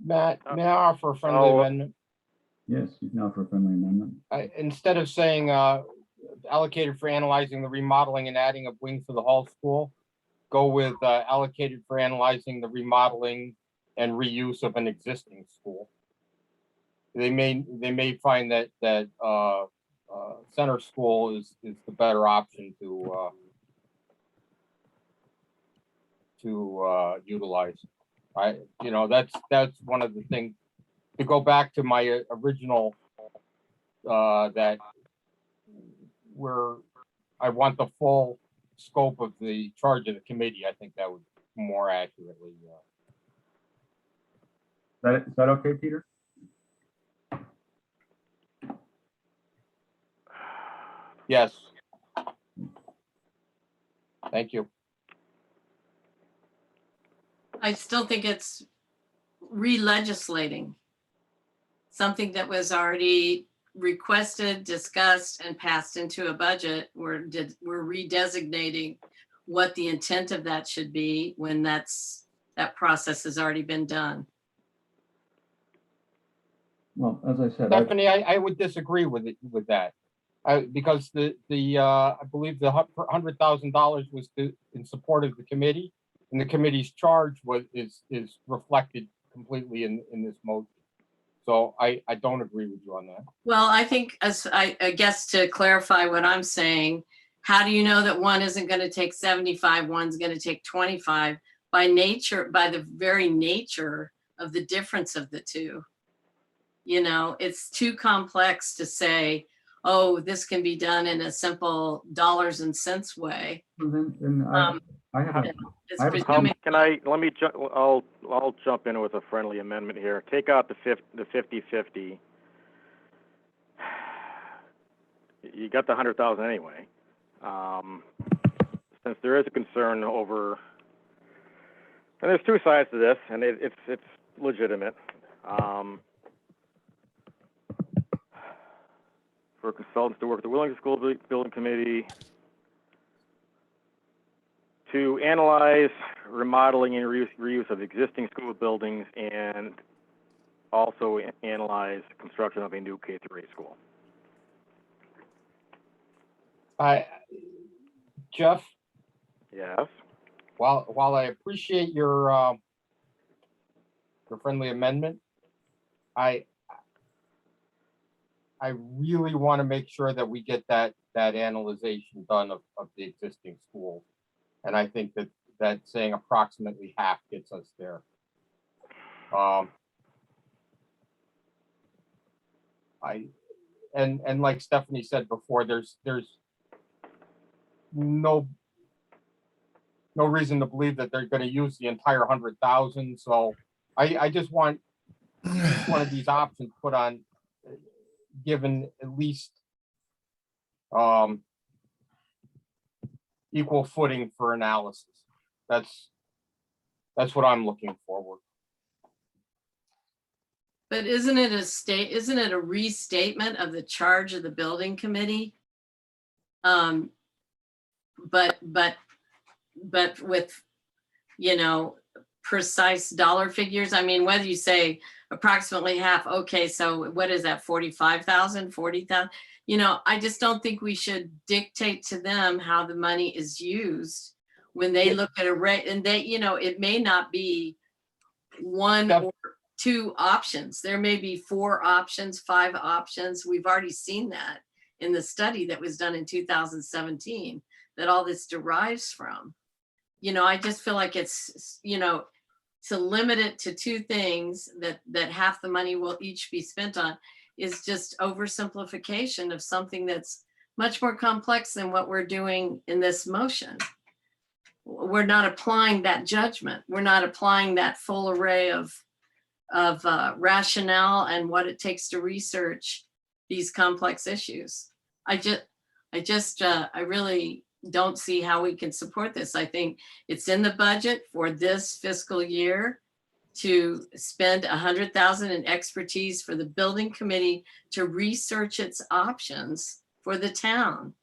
Matt, may I offer a friendly amendment? Yes, you can offer a friendly amendment. Instead of saying allocated for analyzing the remodeling and adding of wings to the Hall School, go with allocated for analyzing the remodeling and reuse of an existing school. They may find that Center School is the better option to utilize. That's one of the things, to go back to my original, that I want the full scope of the charge of the committee. I think that would more accurately. Is that okay, Peter? Yes. Thank you. I still think it's re-legislating something that was already requested, discussed, and passed into a budget. We're redesignating what the intent of that should be when that process has already been done. Well, as I said, Stephanie, I would disagree with that. Because I believe the $100,000 was in support of the committee, and the committee's charge is reflected completely in this motion. So I don't agree with you on that. Well, I think, I guess to clarify what I'm saying, how do you know that one isn't going to take 75, one's going to take 25? By the very nature of the difference of the two. It's too complex to say, oh, this can be done in a simple dollars and cents way. I'll jump in with a friendly amendment here. Take out the 50-50. You got the 100,000 anyway. Since there is a concern over, and there's two sides to this, and it's legitimate. For consultants to work with the Wellington School Building Committee to analyze remodeling and reuse of existing school buildings, and also analyze construction of a new K-8 school. Jeff? Yes? While I appreciate your friendly amendment, I really want to make sure that we get that analyzation done of the existing schools. And I think that saying approximately half gets us there. And like Stephanie said before, there's no reason to believe that they're going to use the entire 100,000. So I just want each one of these options put on, given at least equal footing for analysis. That's what I'm looking forward. But isn't it a restatement of the charge of the building committee? But with, precise dollar figures. I mean, whether you say approximately half, okay, so what is that, 45,000, 40,000? I just don't think we should dictate to them how the money is used when they look at a rate, and they, it may not be one or two options. There may be 4 options, 5 options. We've already seen that in the study that was done in 2017 that all this derives from. I just feel like it's, to limit it to 2 things that half the money will each be spent on is just oversimplification of something that's much more complex than what we're doing in this motion. We're not applying that judgment. We're not applying that full array of rationale and what it takes to research these complex issues. I really don't see how we can support this. I think it's in the budget for this fiscal year to spend 100,000 in expertise for the building committee to research its options for the town.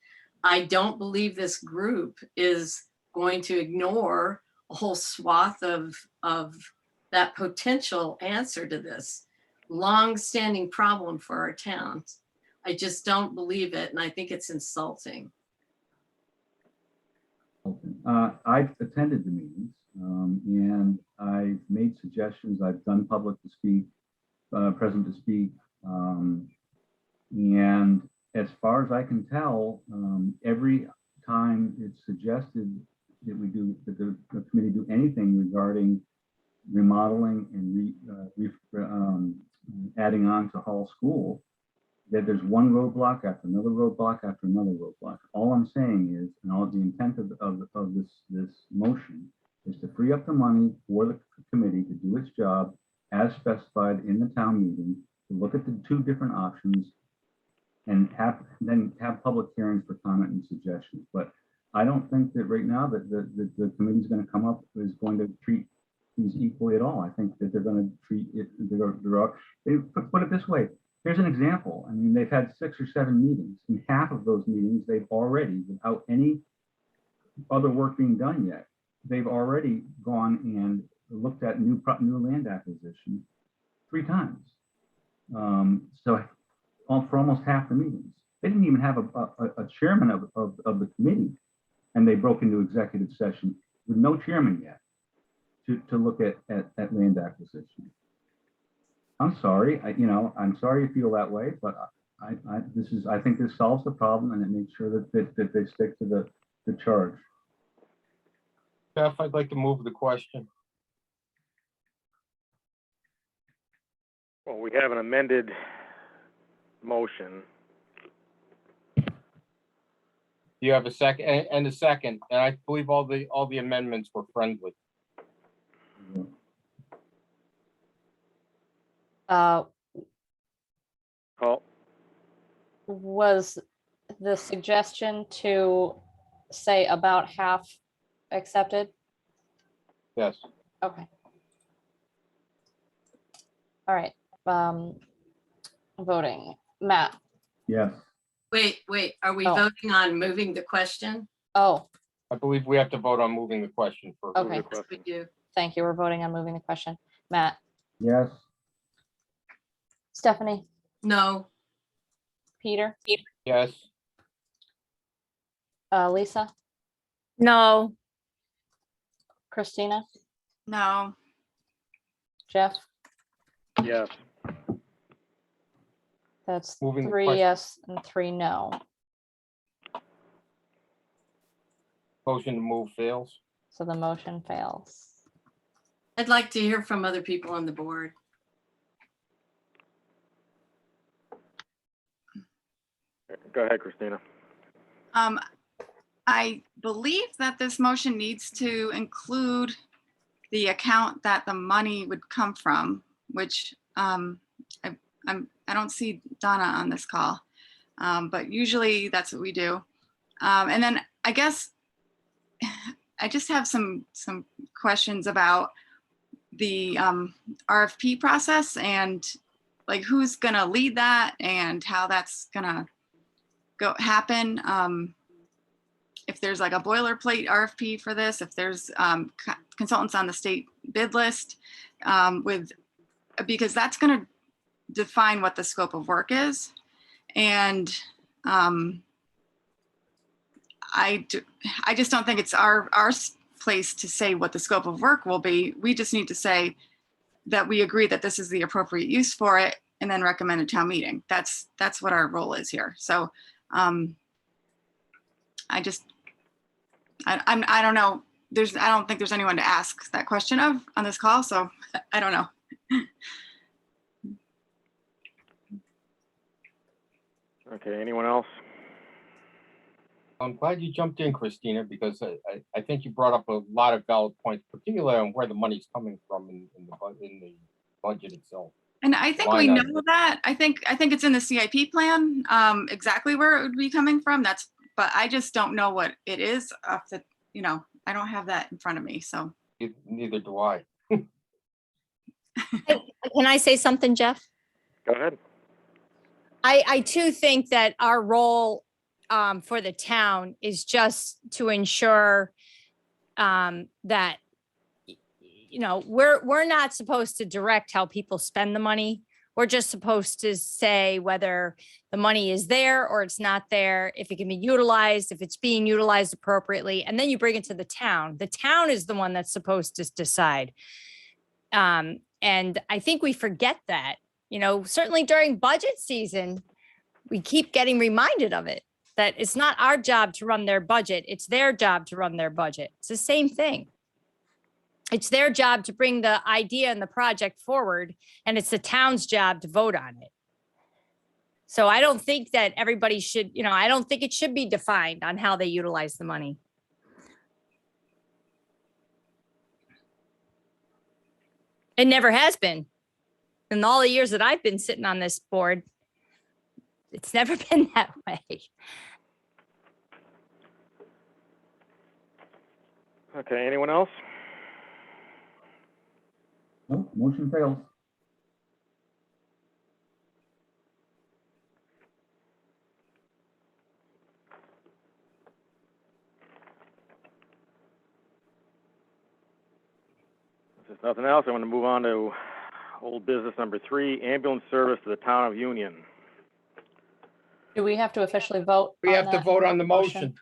I don't believe this group is going to ignore a whole swath of that potential answer to this long-standing problem for our towns. I just don't believe it, and I think it's insulting. I've attended the meetings and I've made suggestions. I've done public to speak, present to speak. And as far as I can tell, every time it's suggested that we do, that the committee do anything regarding remodeling and adding on to Hall School, that there's one roadblock after another roadblock after another roadblock. All I'm saying is, and all the intent of this motion is to free up the money for the committee to do its job as specified in the town meeting, to look at the two different options and then have public hearings for comment and suggestions. But I don't think that right now that the committee is going to going to treat these equally at all. I think that they're going to treat it, put it this way. Here's an example. I mean, they've had 6 or 7 meetings. In half of those meetings, they've already, without any other work being done yet, they've already gone and looked at new land acquisition 3 times. So for almost half the meetings, they didn't even have a chairman of the committee, and they broke into executive session with no chairman yet to look at land acquisition. I'm sorry, I'm sorry you feel that way, but I think this solves the problem, and it makes sure that they stick to the charge. Jeff, I'd like to move the question. Well, we have an amended motion. Do you have a second? And a second, and I believe all the amendments were friendly. Was the suggestion to say about half accepted? Yes. Okay. All right. Voting. Matt. Yes. Wait, are we Oh. voting on moving the question? Oh, I believe we have to vote on moving the question first. okay. Yes, we do. Thank you. We're voting on moving the question. Matt. Yes. Stephanie. No. Peter. Yes. Lisa. No. Christina. No. Jeff. Yes. That's Moving the 3 question. yes and 3 no. Motion to move fails. So the motion fails. I'd like to hear from other people on the board. Go ahead, Christina. I believe that this motion needs to include the account that the money would come from, which I don't see Donna on this call, but usually that's what we do. And then I guess I just have some questions about the RFP process and like who's gonna lead that and how that's gonna happen. If there's like a boilerplate RFP for this, if there's consultants on the state bid list because that's going to define what the scope of work is. And I just don't think it's our place to say what the scope of work will be. We just need to say that we agree that this is the appropriate use for it and then recommend a town meeting. That's what our role is here. So I don't know. I don't think there's anyone to ask that question of on this call. So I don't know. Okay, anyone else? I'm glad you jumped in, Christina, because I think you brought up a lot of valid points, particularly on where the money's coming from in the budget itself. And I think we know that. I think it's in the CIP plan, exactly where it would be coming from. But I just don't know what it is off the, I don't have that in front of me, so. Neither do I. Can I say something, Jeff? Go ahead. I too think that our role for the town is just to ensure that, we're not supposed to direct how people spend the money. We're just supposed to say whether the money is there or it's not there, if it can be utilized, if it's being utilized appropriately, and then you bring it to the town. The town is the one that's supposed to decide. And I think we forget that, certainly during budget season, we keep getting reminded of it, that it's not our job to run their budget. It's their job to run their budget. It's the same thing. It's their job to bring the idea and the project forward, and it's the town's job to vote on it. So I don't think that everybody should, I don't think it should be defined on how they utilize the money. It never has been. In all the years that I've been sitting on this board, it's never been that way. Okay, anyone else? No, motion fails. If there's nothing else, I want to move on to old business number 3, ambulance service to the town of Union. Do we have to officially vote? We have to that vote on the motion.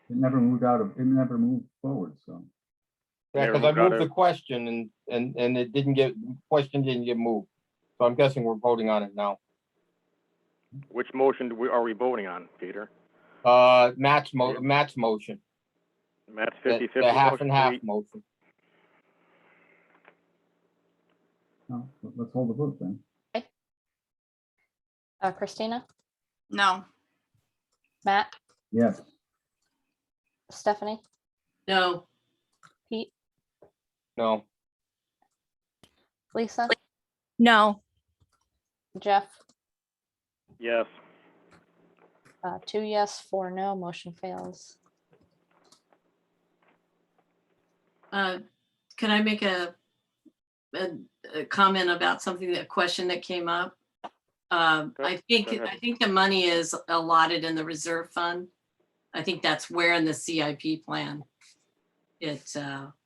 It never moved forward, so. Yeah, Never because I moved out moved the of- question and it didn't get, question didn't get moved. So I'm guessing we're voting on it now. Which motion are we voting on, Peter? Matt's motion. Matt's The 50/50 the half motion. and half motion. No, let's hold the vote then. Christina, No, Matt, Yes. Stephanie, No, Pete, No, Lisa, No, Jeff, Yes. 2 yes, 4 no, motion fails. can I make a comment about something, that question that came up? I think the money is allotted in the reserve fund. I think that's where in the CIP plan it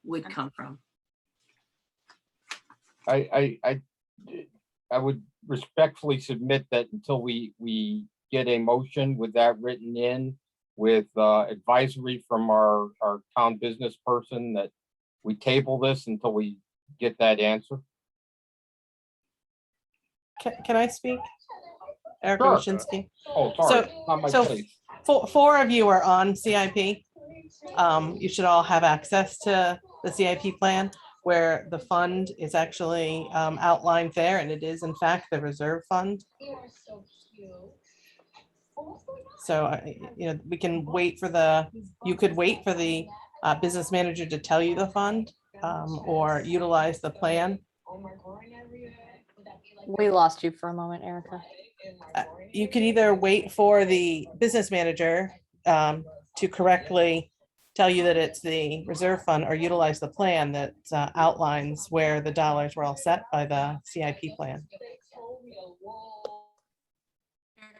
would come from. I would respectfully submit that until we get a motion with that written in with advisory from our town business person, that we table this until we get that answer. Can I speak? Erica Sure. Waschinsky. Oh, sorry, So- not my so- place. Four of you are on CIP. You should all have access to the CIP plan where the fund is actually outlined there, and it is in fact the reserve fund. So, we can wait for you could wait for the business manager to tell you the fund or utilize the plan. We lost you for a moment, Erica. You could either wait for the business manager to correctly tell you that it's the reserve fund, or utilize the plan that outlines where the dollars were all set by the CIP plan.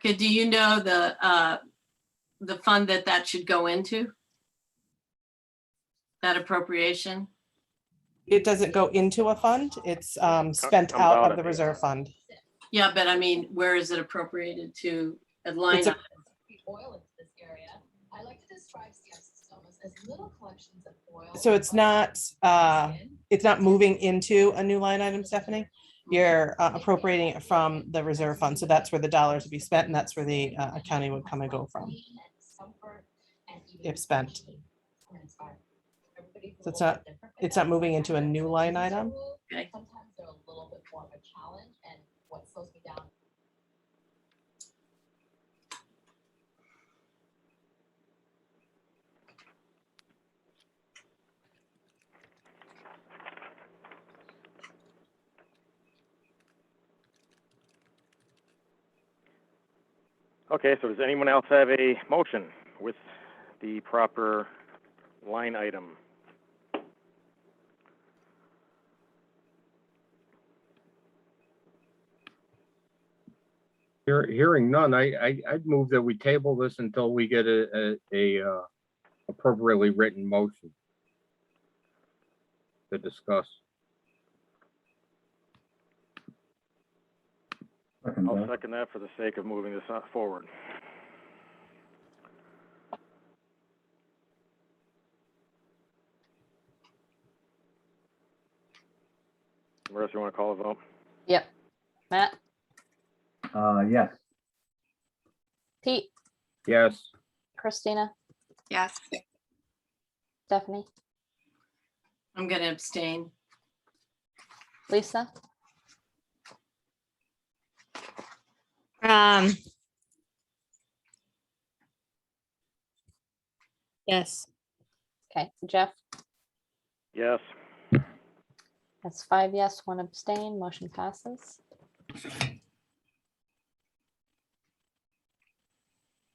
Erica, do you know the fund that should go into? That appropriation? It doesn't go into a fund, it's spent comes out out of of the the- reserve fund. Yeah, but I mean, where is it appropriated to? A line It's a- item? So it's not moving into a new line item, Stephanie. You're appropriating it from the reserve fund. So that's where the dollars would be spent, and that's where the accounting would come and go from. If spent. So it's not moving into a new line item. Okay. Okay, so does anyone else have a motion with the proper line item? Hearing none, I'd move that we table this until we get a appropriately written motion to discuss. Second I'll that. second that for the sake of moving this forward. Marissa, you want to call a vote? Yep. Matt, Yes. Pete, Yes, Christina, yes, Stephanie, I'm going to abstain. Lisa? Yes. Okay, Jeff? Yes. That's 5 yes, 1 abstain, motion passes.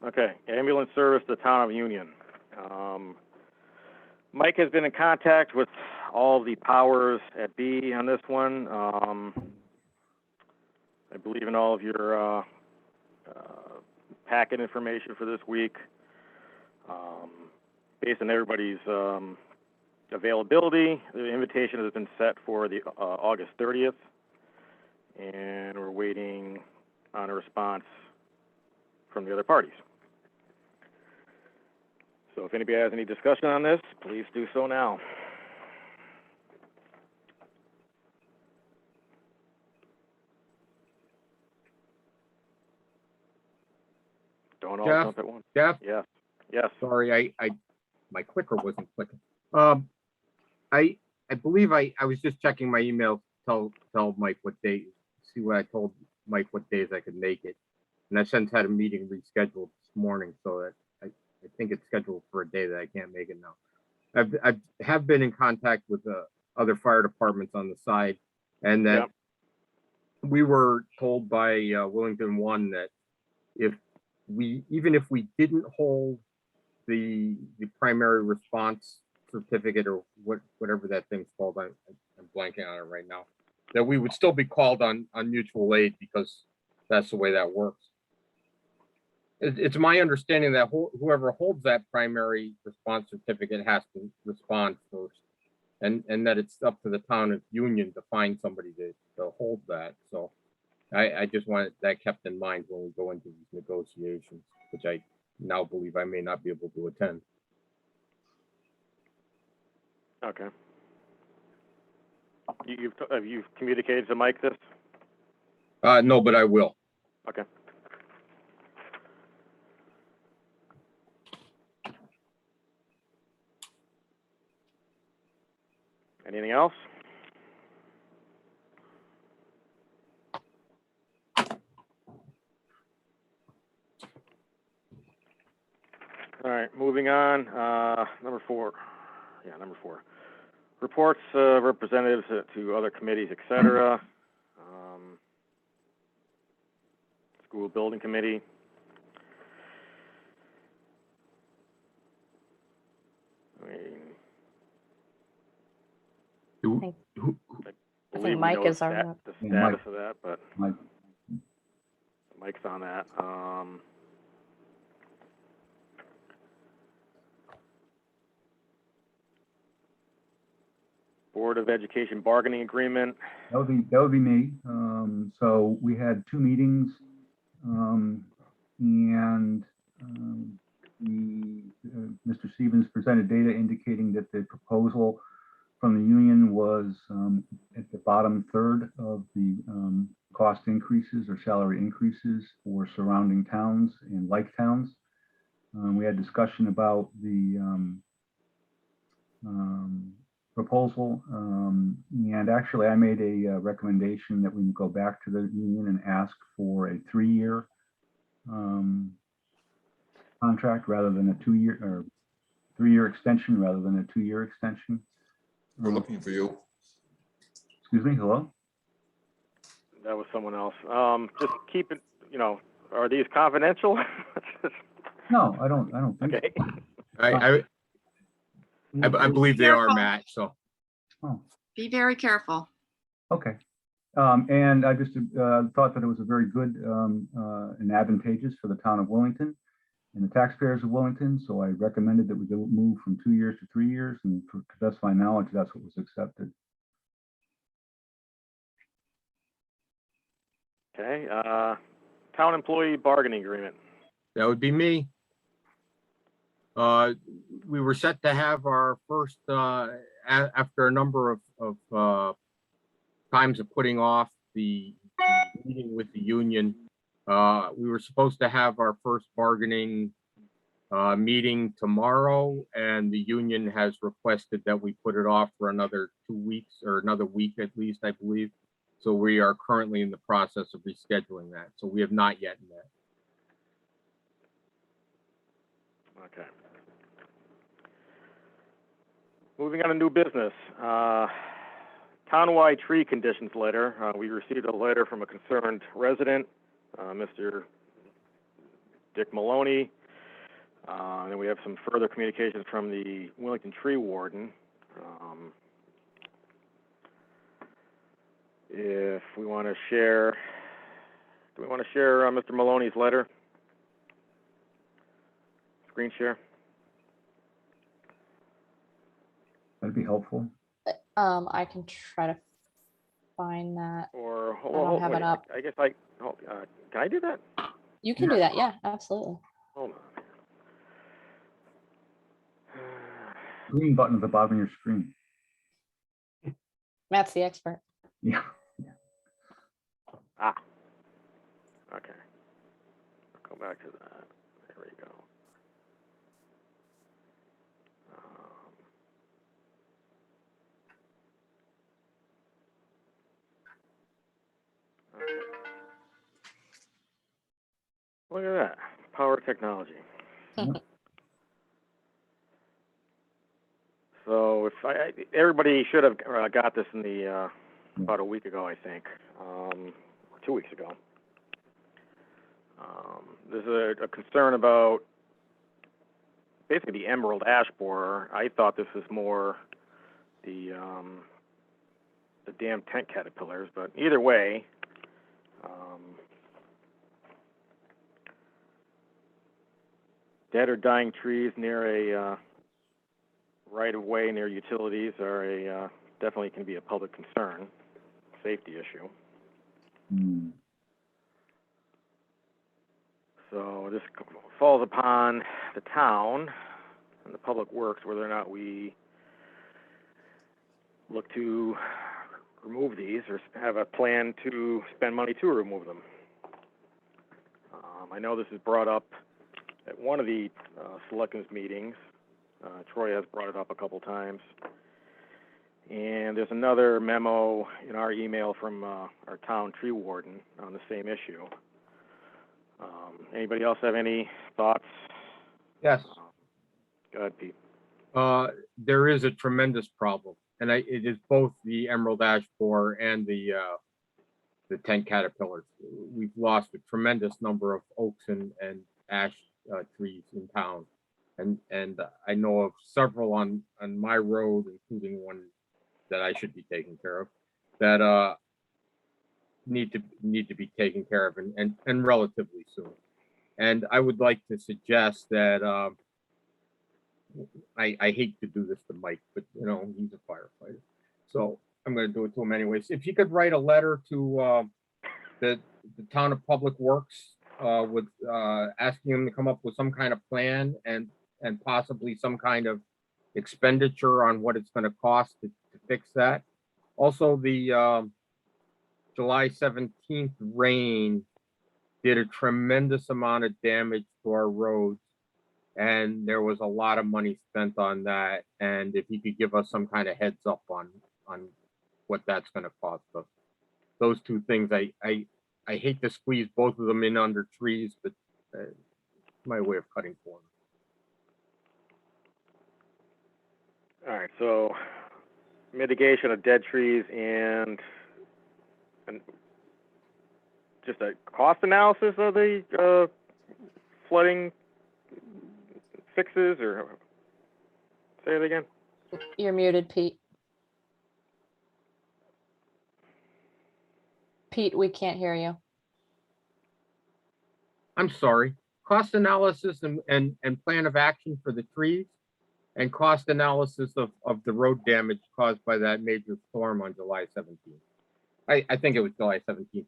Okay, ambulance service to the town of Union. Mike has been in contact with all the powers at B on this one. I believe in all of your packet information for this week. Based on everybody's availability, the invitation has been set for the August 30th, and we're waiting on a response from the other parties. So if anybody has any discussion on this, please do so now. Don't all Jeff? jump at once. Jeff? Yes. Yes. Sorry, my clicker wasn't clicking. I believe I was just checking my email to tell Mike what day, see what I told Mike what days I could make it. And I since had a meeting rescheduled this morning, so that I think it's scheduled for a day that I can't make it now. I have been in contact with the other fire departments on the side, and that Yep. we were told by Willington One that even if we didn't hold the primary response certificate or whatever that thing's called, I'm blanking on it right now, that we would still be called on mutual aid because that's the way that works. It's my understanding that whoever holds that primary response certificate has to respond first, and that it's up to the town of Union to find somebody to hold that. So I just wanted that kept in mind when we go into these negotiations, which I now believe I may not be able to attend. Okay. Have you communicated to Mike this? No, but I will. Okay. Anything else? All right, moving on. Number 4. Yeah, number 4. Reports representatives to other committees, etc. School building committee. I mean, I think Mike is our rep. the Yeah, status Mike. of that, but Mike. Mike's on that. Board of Education bargaining agreement. That would be me. So we had 2 meetings, and Mr. Stevens presented data indicating that the proposal from the union was at the bottom third of the cost increases or salary increases for surrounding towns and like towns. We had discussion about the proposal, and actually I made a recommendation that we go back to the union and ask for a 3-year contract rather than a 2-year or 3-year extension rather than a 2-year extension. We're looking for you. Excuse me, hello? That was someone else. Just keep it, are these confidential? No, I don't think Okay. I believe they are, Careful. Matt, so. Oh, Be very careful. okay. And I just thought that it was a very good and advantageous for the town of Wellington and the taxpayers of Wellington. So I recommended that we go move from 2 years to 3 years, and to the best of my knowledge, that's what was accepted. Okay. Town employee bargaining agreement. That would be me. We were set to have our first, after a number of times of putting off the meeting with the union, we were supposed to have our first bargaining meeting tomorrow, and the union has requested that we put it off for another 2 weeks, or another week at least, I believe. So we are currently in the process of rescheduling that. So we have not yet met. Okay. Moving on to new business. Townwide tree conditions letter. We received a letter from a concerned resident, Mr. Dick Maloney. And then we have some further communications from the Wellington tree warden. If we want to share, do we want to share Mr. Maloney's letter? Screen share? That'd be helpful. I can try to find that. Or I don't have it up. I guess can I do that? You can do that. Yeah, absolutely. Hold on. Green button at the bottom of your screen. Matt's the expert. Yeah. Ah. Okay. Go back to that. There we go. Okay. Look at that. Power technology. So if everybody should have got this in the about a week ago, I think, 2 weeks ago. There's a concern about basically the emerald ash borer. I thought this was more the damn tent caterpillars, but either way, dead or dying trees near a right-of-way near utilities are definitely can be a public concern, safety issue. So this falls upon the town and the public works whether or not we look to remove these or have a plan to spend money to remove them. I know this is brought up at one of the selectmen's meetings. Troy has brought it up a couple times. And there's another memo in our email from our town tree warden on the same issue. Anybody else have any thoughts? Yes. Go ahead, Pete. There is a tremendous problem, and it is both the emerald ash borer and the tent caterpillars. We've lost a tremendous number of oaks and ash trees in town. And I know of several on my road, including one that I should be taking care of, that need to be taken care of and relatively soon. And I would like to suggest that I hate to do this to Mike, but you know he's a firefighter, so I'm going to do it to him anyways. If you could write a letter to the town of Public Works with asking them to come up with some kind of plan and possibly some kind of expenditure on what it's going to cost to fix that. Also, the July 17th rain did a tremendous amount of damage to our roads, and there was a lot of money spent on that. And if you could give us some kind of heads up on what that's going to cost us. Those two things, I hate to squeeze both of them in under trees, but my way of cutting corners. All right, so mitigation of dead trees and just a cost analysis of the flooding fixes, or say it again. You're muted, Pete. Pete, we can't hear you. I'm sorry. Cost analysis and plan of action for the trees, and cost analysis of the road damage caused by that major storm on July 17th. I think it was July 17th.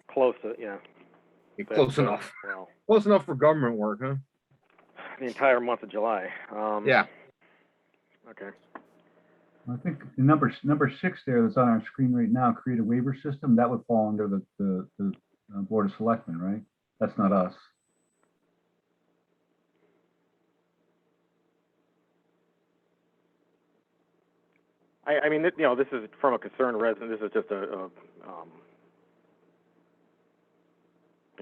Close to, yeah. Close enough. Well, close enough for government work, huh? The entire month of July. Yeah. Okay. I think the number 6 there that's on our screen right now, create a waiver system, that would fall under the Board of Selectmen, right? That's not us. I mean, you know, this is from a concerned resident. This is just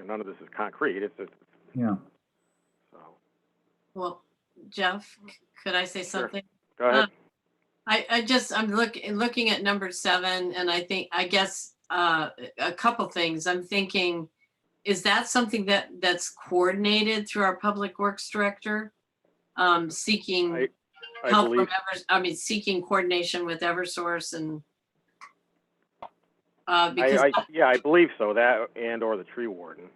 none of this is concrete. It's just, Yeah. so. Well, Jeff, could I say Sure. something? Go ahead. I'm looking at number 7, and I guess a couple things. I'm thinking, is that something that's coordinated through our public works director? Seeking I help believe, seeking coordination with Eversource and because yeah, I believe so. That and or the tree warden.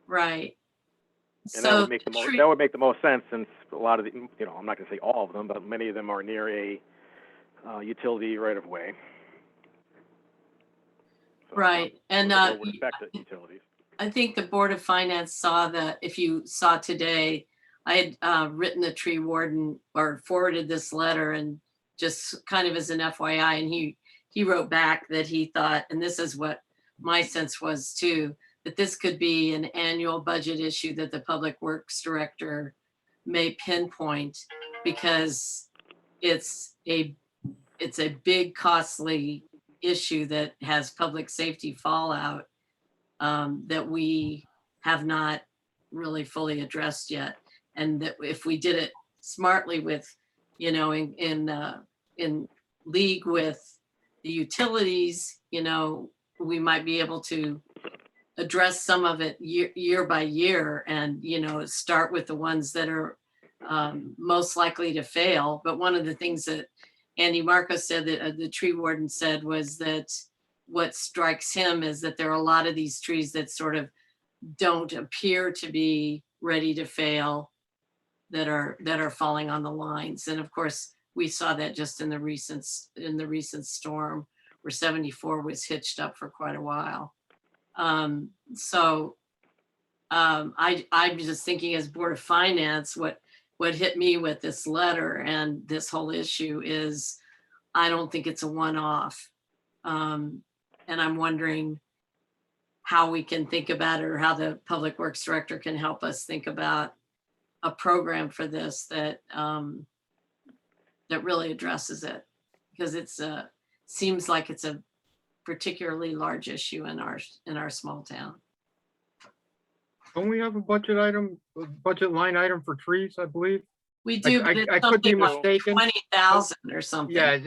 right. And So that would make the tree- that would make the most sense, since a lot of the, you know, I'm not going to say all of them, but many of them are near a utility right of way. So, right, and it would affect the utilities. I think the Board of Finance saw that. If you saw today, I had written the tree warden or forwarded this letter, and just kind of as an FYI, and he wrote back that he thought, and this is what my sense was too, that this could be an annual budget issue that the Public Works Director may pinpoint, because it's a big, costly issue that has public safety fallout that we have not really fully addressed yet. And that if we did it smartly with, you know, in league with the utilities, you know, we might be able to address some of it year by year, and, you know, start with the ones that are most likely to fail. But one of the things that Andy Marcos said, that the tree warden said, was that what strikes him is that there are a lot of these trees that sort of don't appear to be ready to fail, that are falling on the lines. And of course, we saw that just in the recent storm, where 74 was hitched up for quite a while. I'm just thinking, as Board of Finance, what hit me with this letter and this whole issue is, I don't think it's a one-off. And I'm wondering how we can think about it, or how the Public Works Director can help us think about a program for this that really addresses it, because it's seems like it's a particularly large issue in our small town. Don't we have a budget line item for trees, I believe? We do, but I could be something like mistaken. 20,000 or something. Yeah,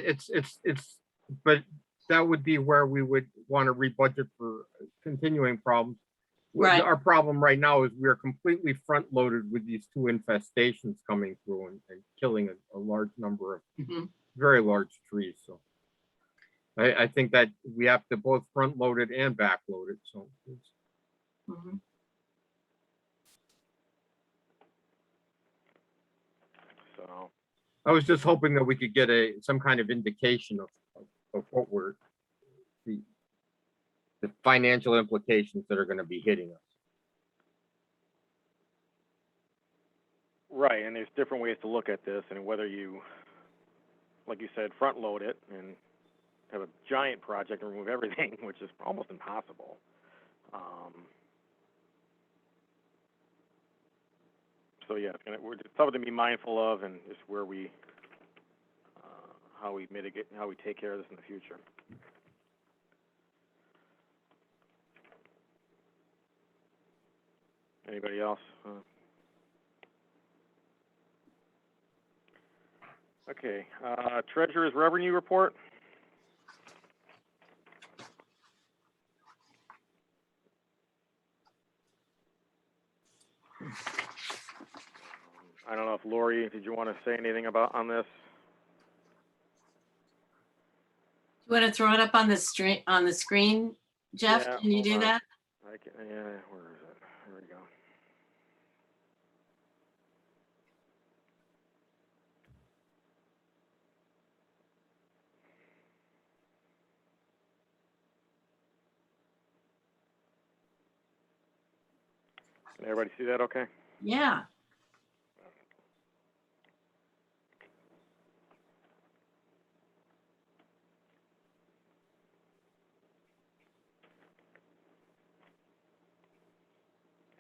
but that would be where we would want to rebudget for continuing problems. Right. Our problem right now is we're completely front loaded with these 2 infestations coming through and killing a large number of very large trees. So I think that we have to both front load it and back load it. So So I was just hoping that we could get some kind of indication of what the financial implications that are going to be hitting us. right, and there's different ways to look at this, and whether you, like you said, front load it and have a giant project and remove everything, which is almost impossible. So yeah, it's something to be mindful of, and just where we, how we mitigate, how we take care of this in the future. Anybody else? Okay, Treasurer's Revenue Report. I don't know if Lori, did you want to say anything on this? You want to throw it up on the screen, Jeff? Yeah, Can you do that? I can, yeah, where is it? There we go. Can everybody see that okay? Yeah.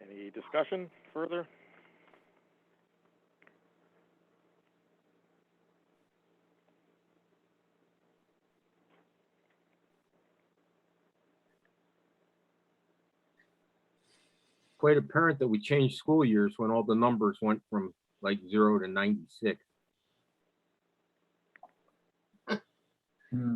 Any discussion further? quite apparent that we changed school years when all the numbers went from like 0 to 96. Yeah.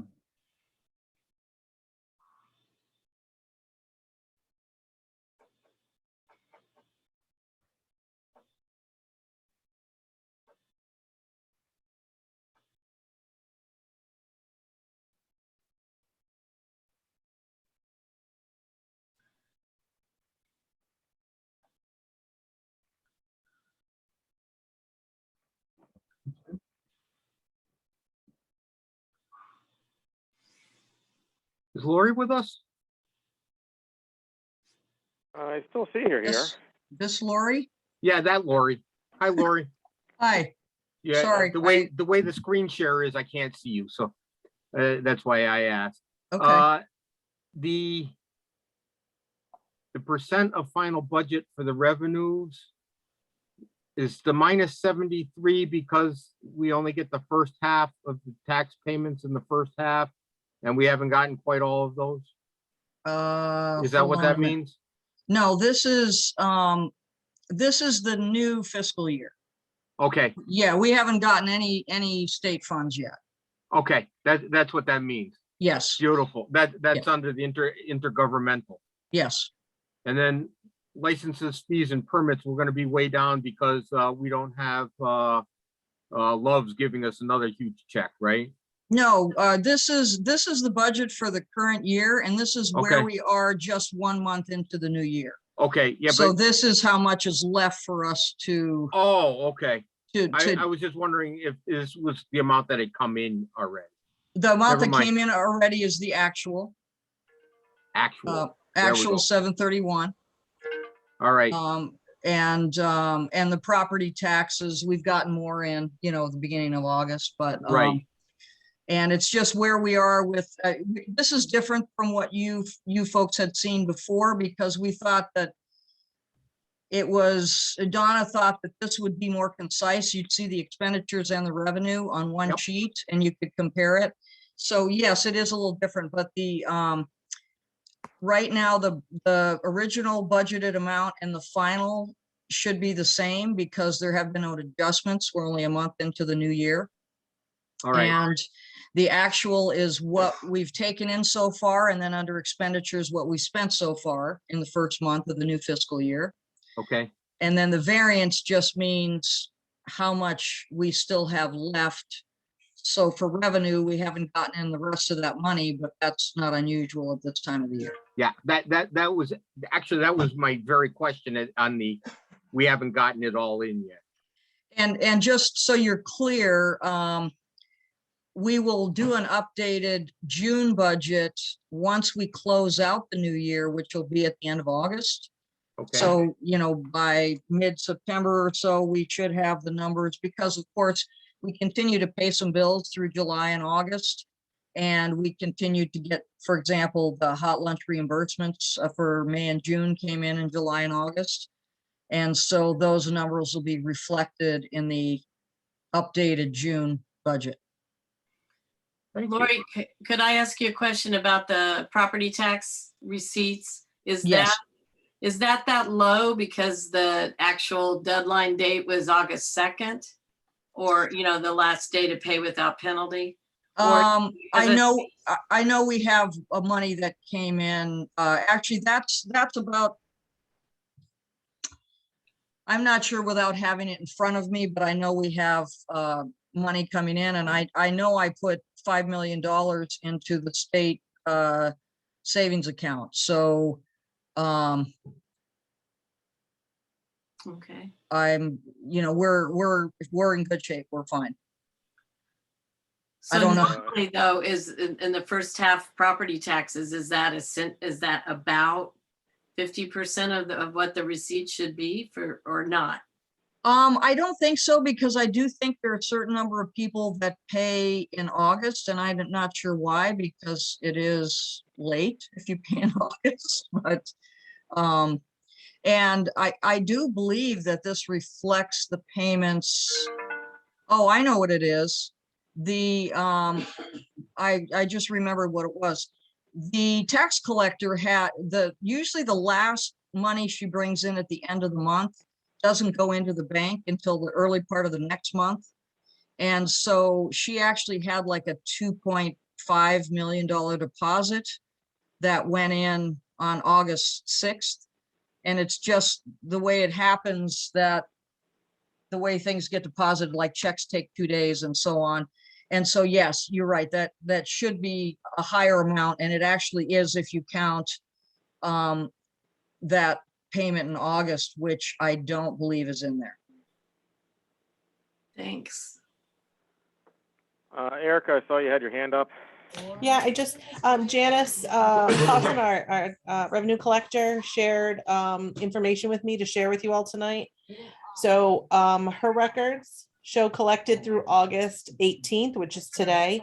Is Lori with us? I still see her here. This Lori? Yeah, that Lori. Hi, Lori. Hi. Yeah, Sorry, the way the screen share is, I can't see you, so that's why I asked. Okay. The percent of final budget for the revenues is the -73 because we only get the first half of the tax payments in the first half, and we haven't gotten quite all of those. Is that Hold what on a that minute. means? No, this is the new fiscal year. Okay, Yeah, we haven't gotten any state funds yet. okay, that's what that means. Yes, Beautiful. That's under the intergovernmental. yes. And then licenses, fees, and permits, we're gonna be way down because we don't have Love's giving us another huge check, right? No, this is the budget for the current year, and this is where Okay. we are just 1 month into the new year. Okay, yeah, So but, this is how much is left for us to, oh, okay. to, I was just wondering if this was the amount that had come in already. the amount never that mind. came in already is the actual, Actual. There we actual go. 731. All right, And the property taxes, we've gotten more in, at the beginning of August, but, right. and it's just where we are with, this is different from what you folks had seen before, because we thought that Donna thought that this would be more concise. You'd see the expenditures and the revenue on one Yep. sheet and you could compare it. So yes, it is a little different, but right now, the original budgeted amount and the final should be the same because there have been no adjustments. We're only a month into the new year. All right, And the actual is what we've taken in so far, and then under expenditures, what we spent so far in the first month of the new fiscal year. okay, And then the variance just means how much we still have left. So for revenue, we haven't gotten in the rest of that money, but that's not unusual at this time of the year. yeah, that was, actually, that was my very question on the, we haven't gotten it all in yet. And just so you're clear, we will do an updated June budget once we close out the new year, which will be at the end of August. Okay, So, by mid-September or so, we should have the numbers because, of course, we continue to pay some bills through July and August. And we continue to get, for example, the hot lunch reimbursements for May and June came in July and August. And so those numbers will be reflected in the updated June budget. thank you. Lori, could I ask you a question about the property tax receipts? Yes. Is that low because the actual deadline date was August 2nd? Or, the last day to pay without penalty? I know we have money that came in. Actually, that's about, I'm not sure without having it in front of me, but I know we have money coming in, and I know I put $5 million into the state savings account. So Okay. we're in good shape. We're fine. So I don't know. normally though, is in the first half property taxes, is that about 50% of what the receipt should be for, or not? I don't think so, because I do think there are a certain number of people that pay in August, and I'm not sure why, because it is late if you pay in August. But and I do believe that this reflects the payments. Oh, I know what it is. The I just remembered what it was. The tax collector had usually the last money she brings in at the end of the month doesn't go into the bank until the early part of the next month. And so she actually had like a $2.5 million deposit that went in on August 6th. And it's just the way it happens that the way things get deposited, like checks take 2 days and so on. And so, yes, you're right, that should be a higher amount. And it actually is if you count that payment in August, which I don't believe is in there. Thanks. Erica, I saw you had your hand up. Yeah, I just, Janice Cochran, our revenue collector, shared information with me to share with you all tonight. So her records show collected through August 18th, which is today.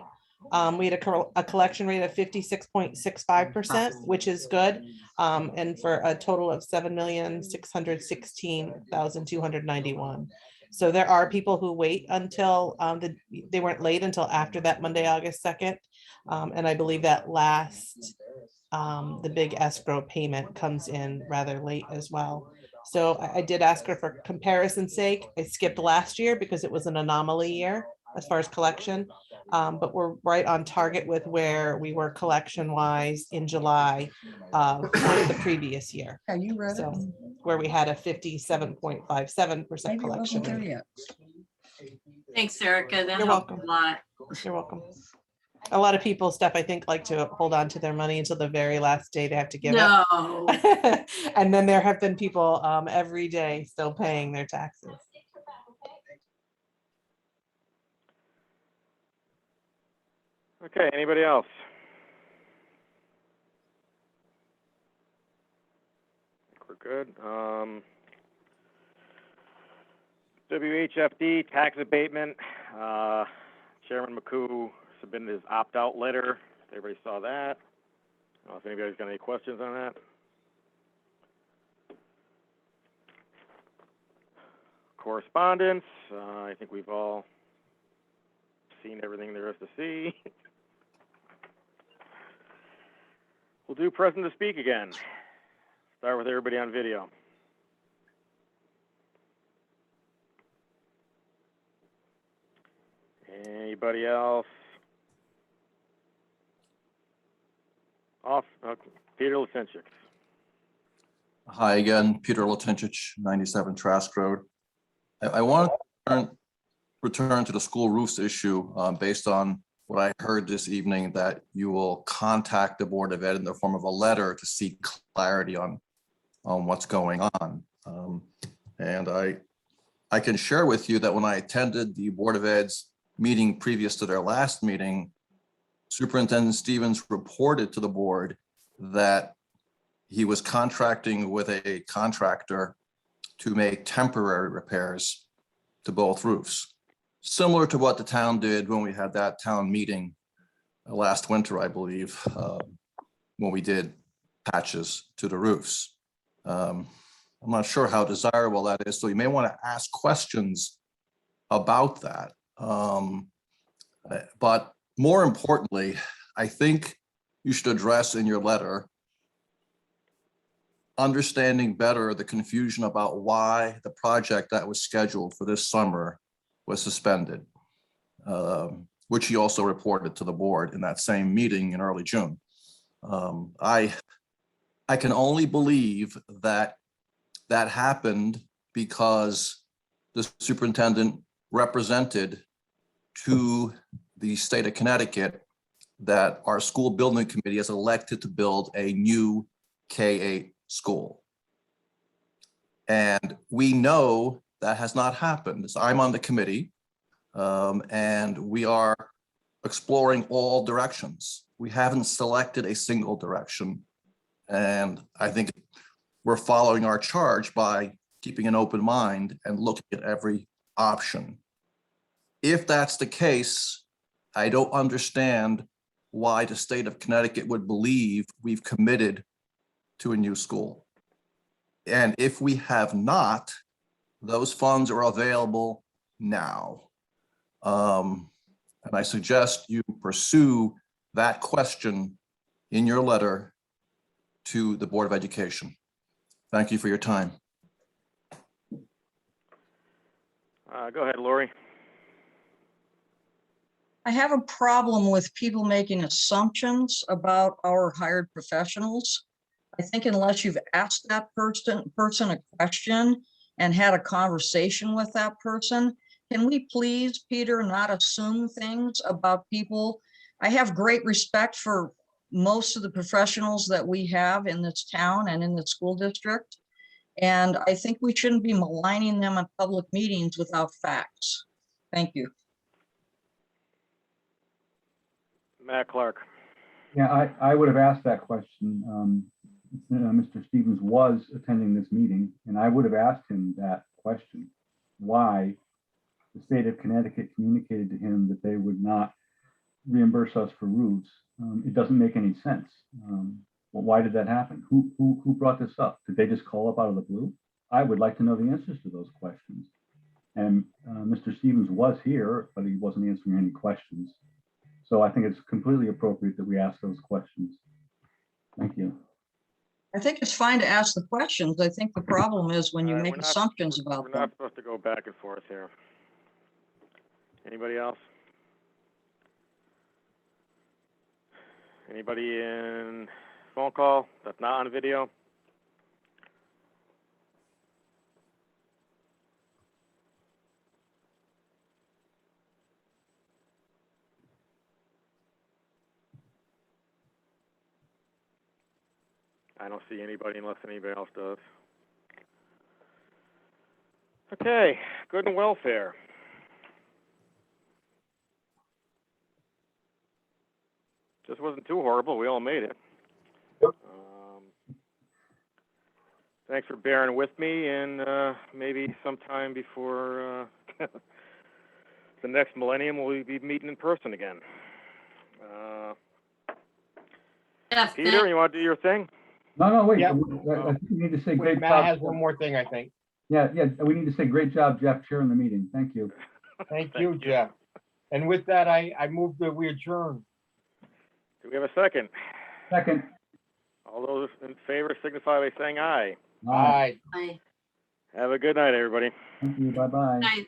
We had a collection rate of 56.65%, which is good. And for a total of 7,616,291. So there are people who wait until they weren't late until after that Monday, August 2nd. And I believe that the big escrow payment comes in rather late as well. So I did ask her for comparison's sake. I skipped last year because it was an anomaly year as far as collection. But we're right on target with where we were collection wise in July of the previous year. Yeah, you read So it. where we had a 57.57% Maybe it collection wasn't there rate. yet. Thanks, Erica. That You're helped welcome. a lot. You're welcome. A lot of people, Steph, I think, like to hold on to their money until the very last day they have to give No. it. And then there have been people every day still paying their taxes. Okay, anybody else? I think we're good. WHFD tax abatement. Chairman McCoo submitted his opt-out letter. Everybody saw that. I don't know if anybody's got any questions on that. Correspondence. I think we've all seen everything there is to see. We'll do present to speak again. Start with everybody on video. Anybody else? Off. Okay. Peter Latensich. Hi again, Peter Latensich, 97 Trask Road. I want to return to the school roofs issue based on what I heard this evening, that you will contact the Board of Ed in the form of a letter to seek clarity on what's going on. And I can share with you that when I attended the Board of Ed's meeting previous to their last meeting, Superintendent Stevens reported to the board that he was contracting with a contractor to make temporary repairs to both roofs, similar to what the town did when we had that town meeting last winter, I believe, when we did patches to the roofs. I'm not sure how desirable that is, so you may want to ask questions about that. But more importantly, I think you should address in your letter understanding better the confusion about why the project that was scheduled for this summer was suspended, which he also reported to the board in that same meeting in early June. I can only believe that that happened because the superintendent represented to the state of Connecticut that our school building committee has elected to build a new K-8 school. And we know that has not happened. So I'm on the committee and we are exploring all directions. We haven't selected a single direction. And I think we're following our charge by keeping an open mind and looking at every option. If that's the case, I don't understand why the state of Connecticut would believe we've committed to a new school. And if we have not, those funds are available now. And I suggest you pursue that question in your letter to the Board of Education. Thank you for your time. Go ahead, Lori. I have a problem with people making assumptions about our hired professionals. I think unless you've asked that person a question and had a conversation with that person, can we please, Peter, not assume things about people? I have great respect for most of the professionals that we have in this town and in the school district. And I think we shouldn't be maligning them in public meetings without facts. Thank you. Matt Clark. Yeah, I would have asked that question. Mr. Stevens was attending this meeting, and I would have asked him that question. Why the state of Connecticut communicated to him that they would not reimburse us for roofs. It doesn't make any sense. Well, why did that happen? Who brought this up? Did they just call up out of the blue? I would like to know the answers to those questions. And Mr. Stevens was here, but he wasn't answering any questions. So I think it's completely appropriate that we ask those questions. Thank you. I think it's fine to ask the questions. I think the problem is when you All right, make we're not- assumptions about We're them. not supposed to go back and forth here. Anybody else? Anybody in phone call that's not on video? I don't see anybody unless anybody else does. Okay, good and welfare. Just wasn't too horrible. We all made it. Yep. Thanks for bearing with me, and maybe sometime before the next millennium, we'll be meeting in person again. Jeff, Peter, you want to do your thing? No, wait. Yeah. I think we need to say Wait, great Matt job. has one more thing, I think. Yeah, we need to say great job, Jeff, chairing the meeting. Thank you. Thank you, Jeff. And with that, I move that we adjourn. Do we have a second? Second. All those in favor signify by saying aye. Aye. Bye. Have a good night, everybody. Thank you. Bye-bye. Night.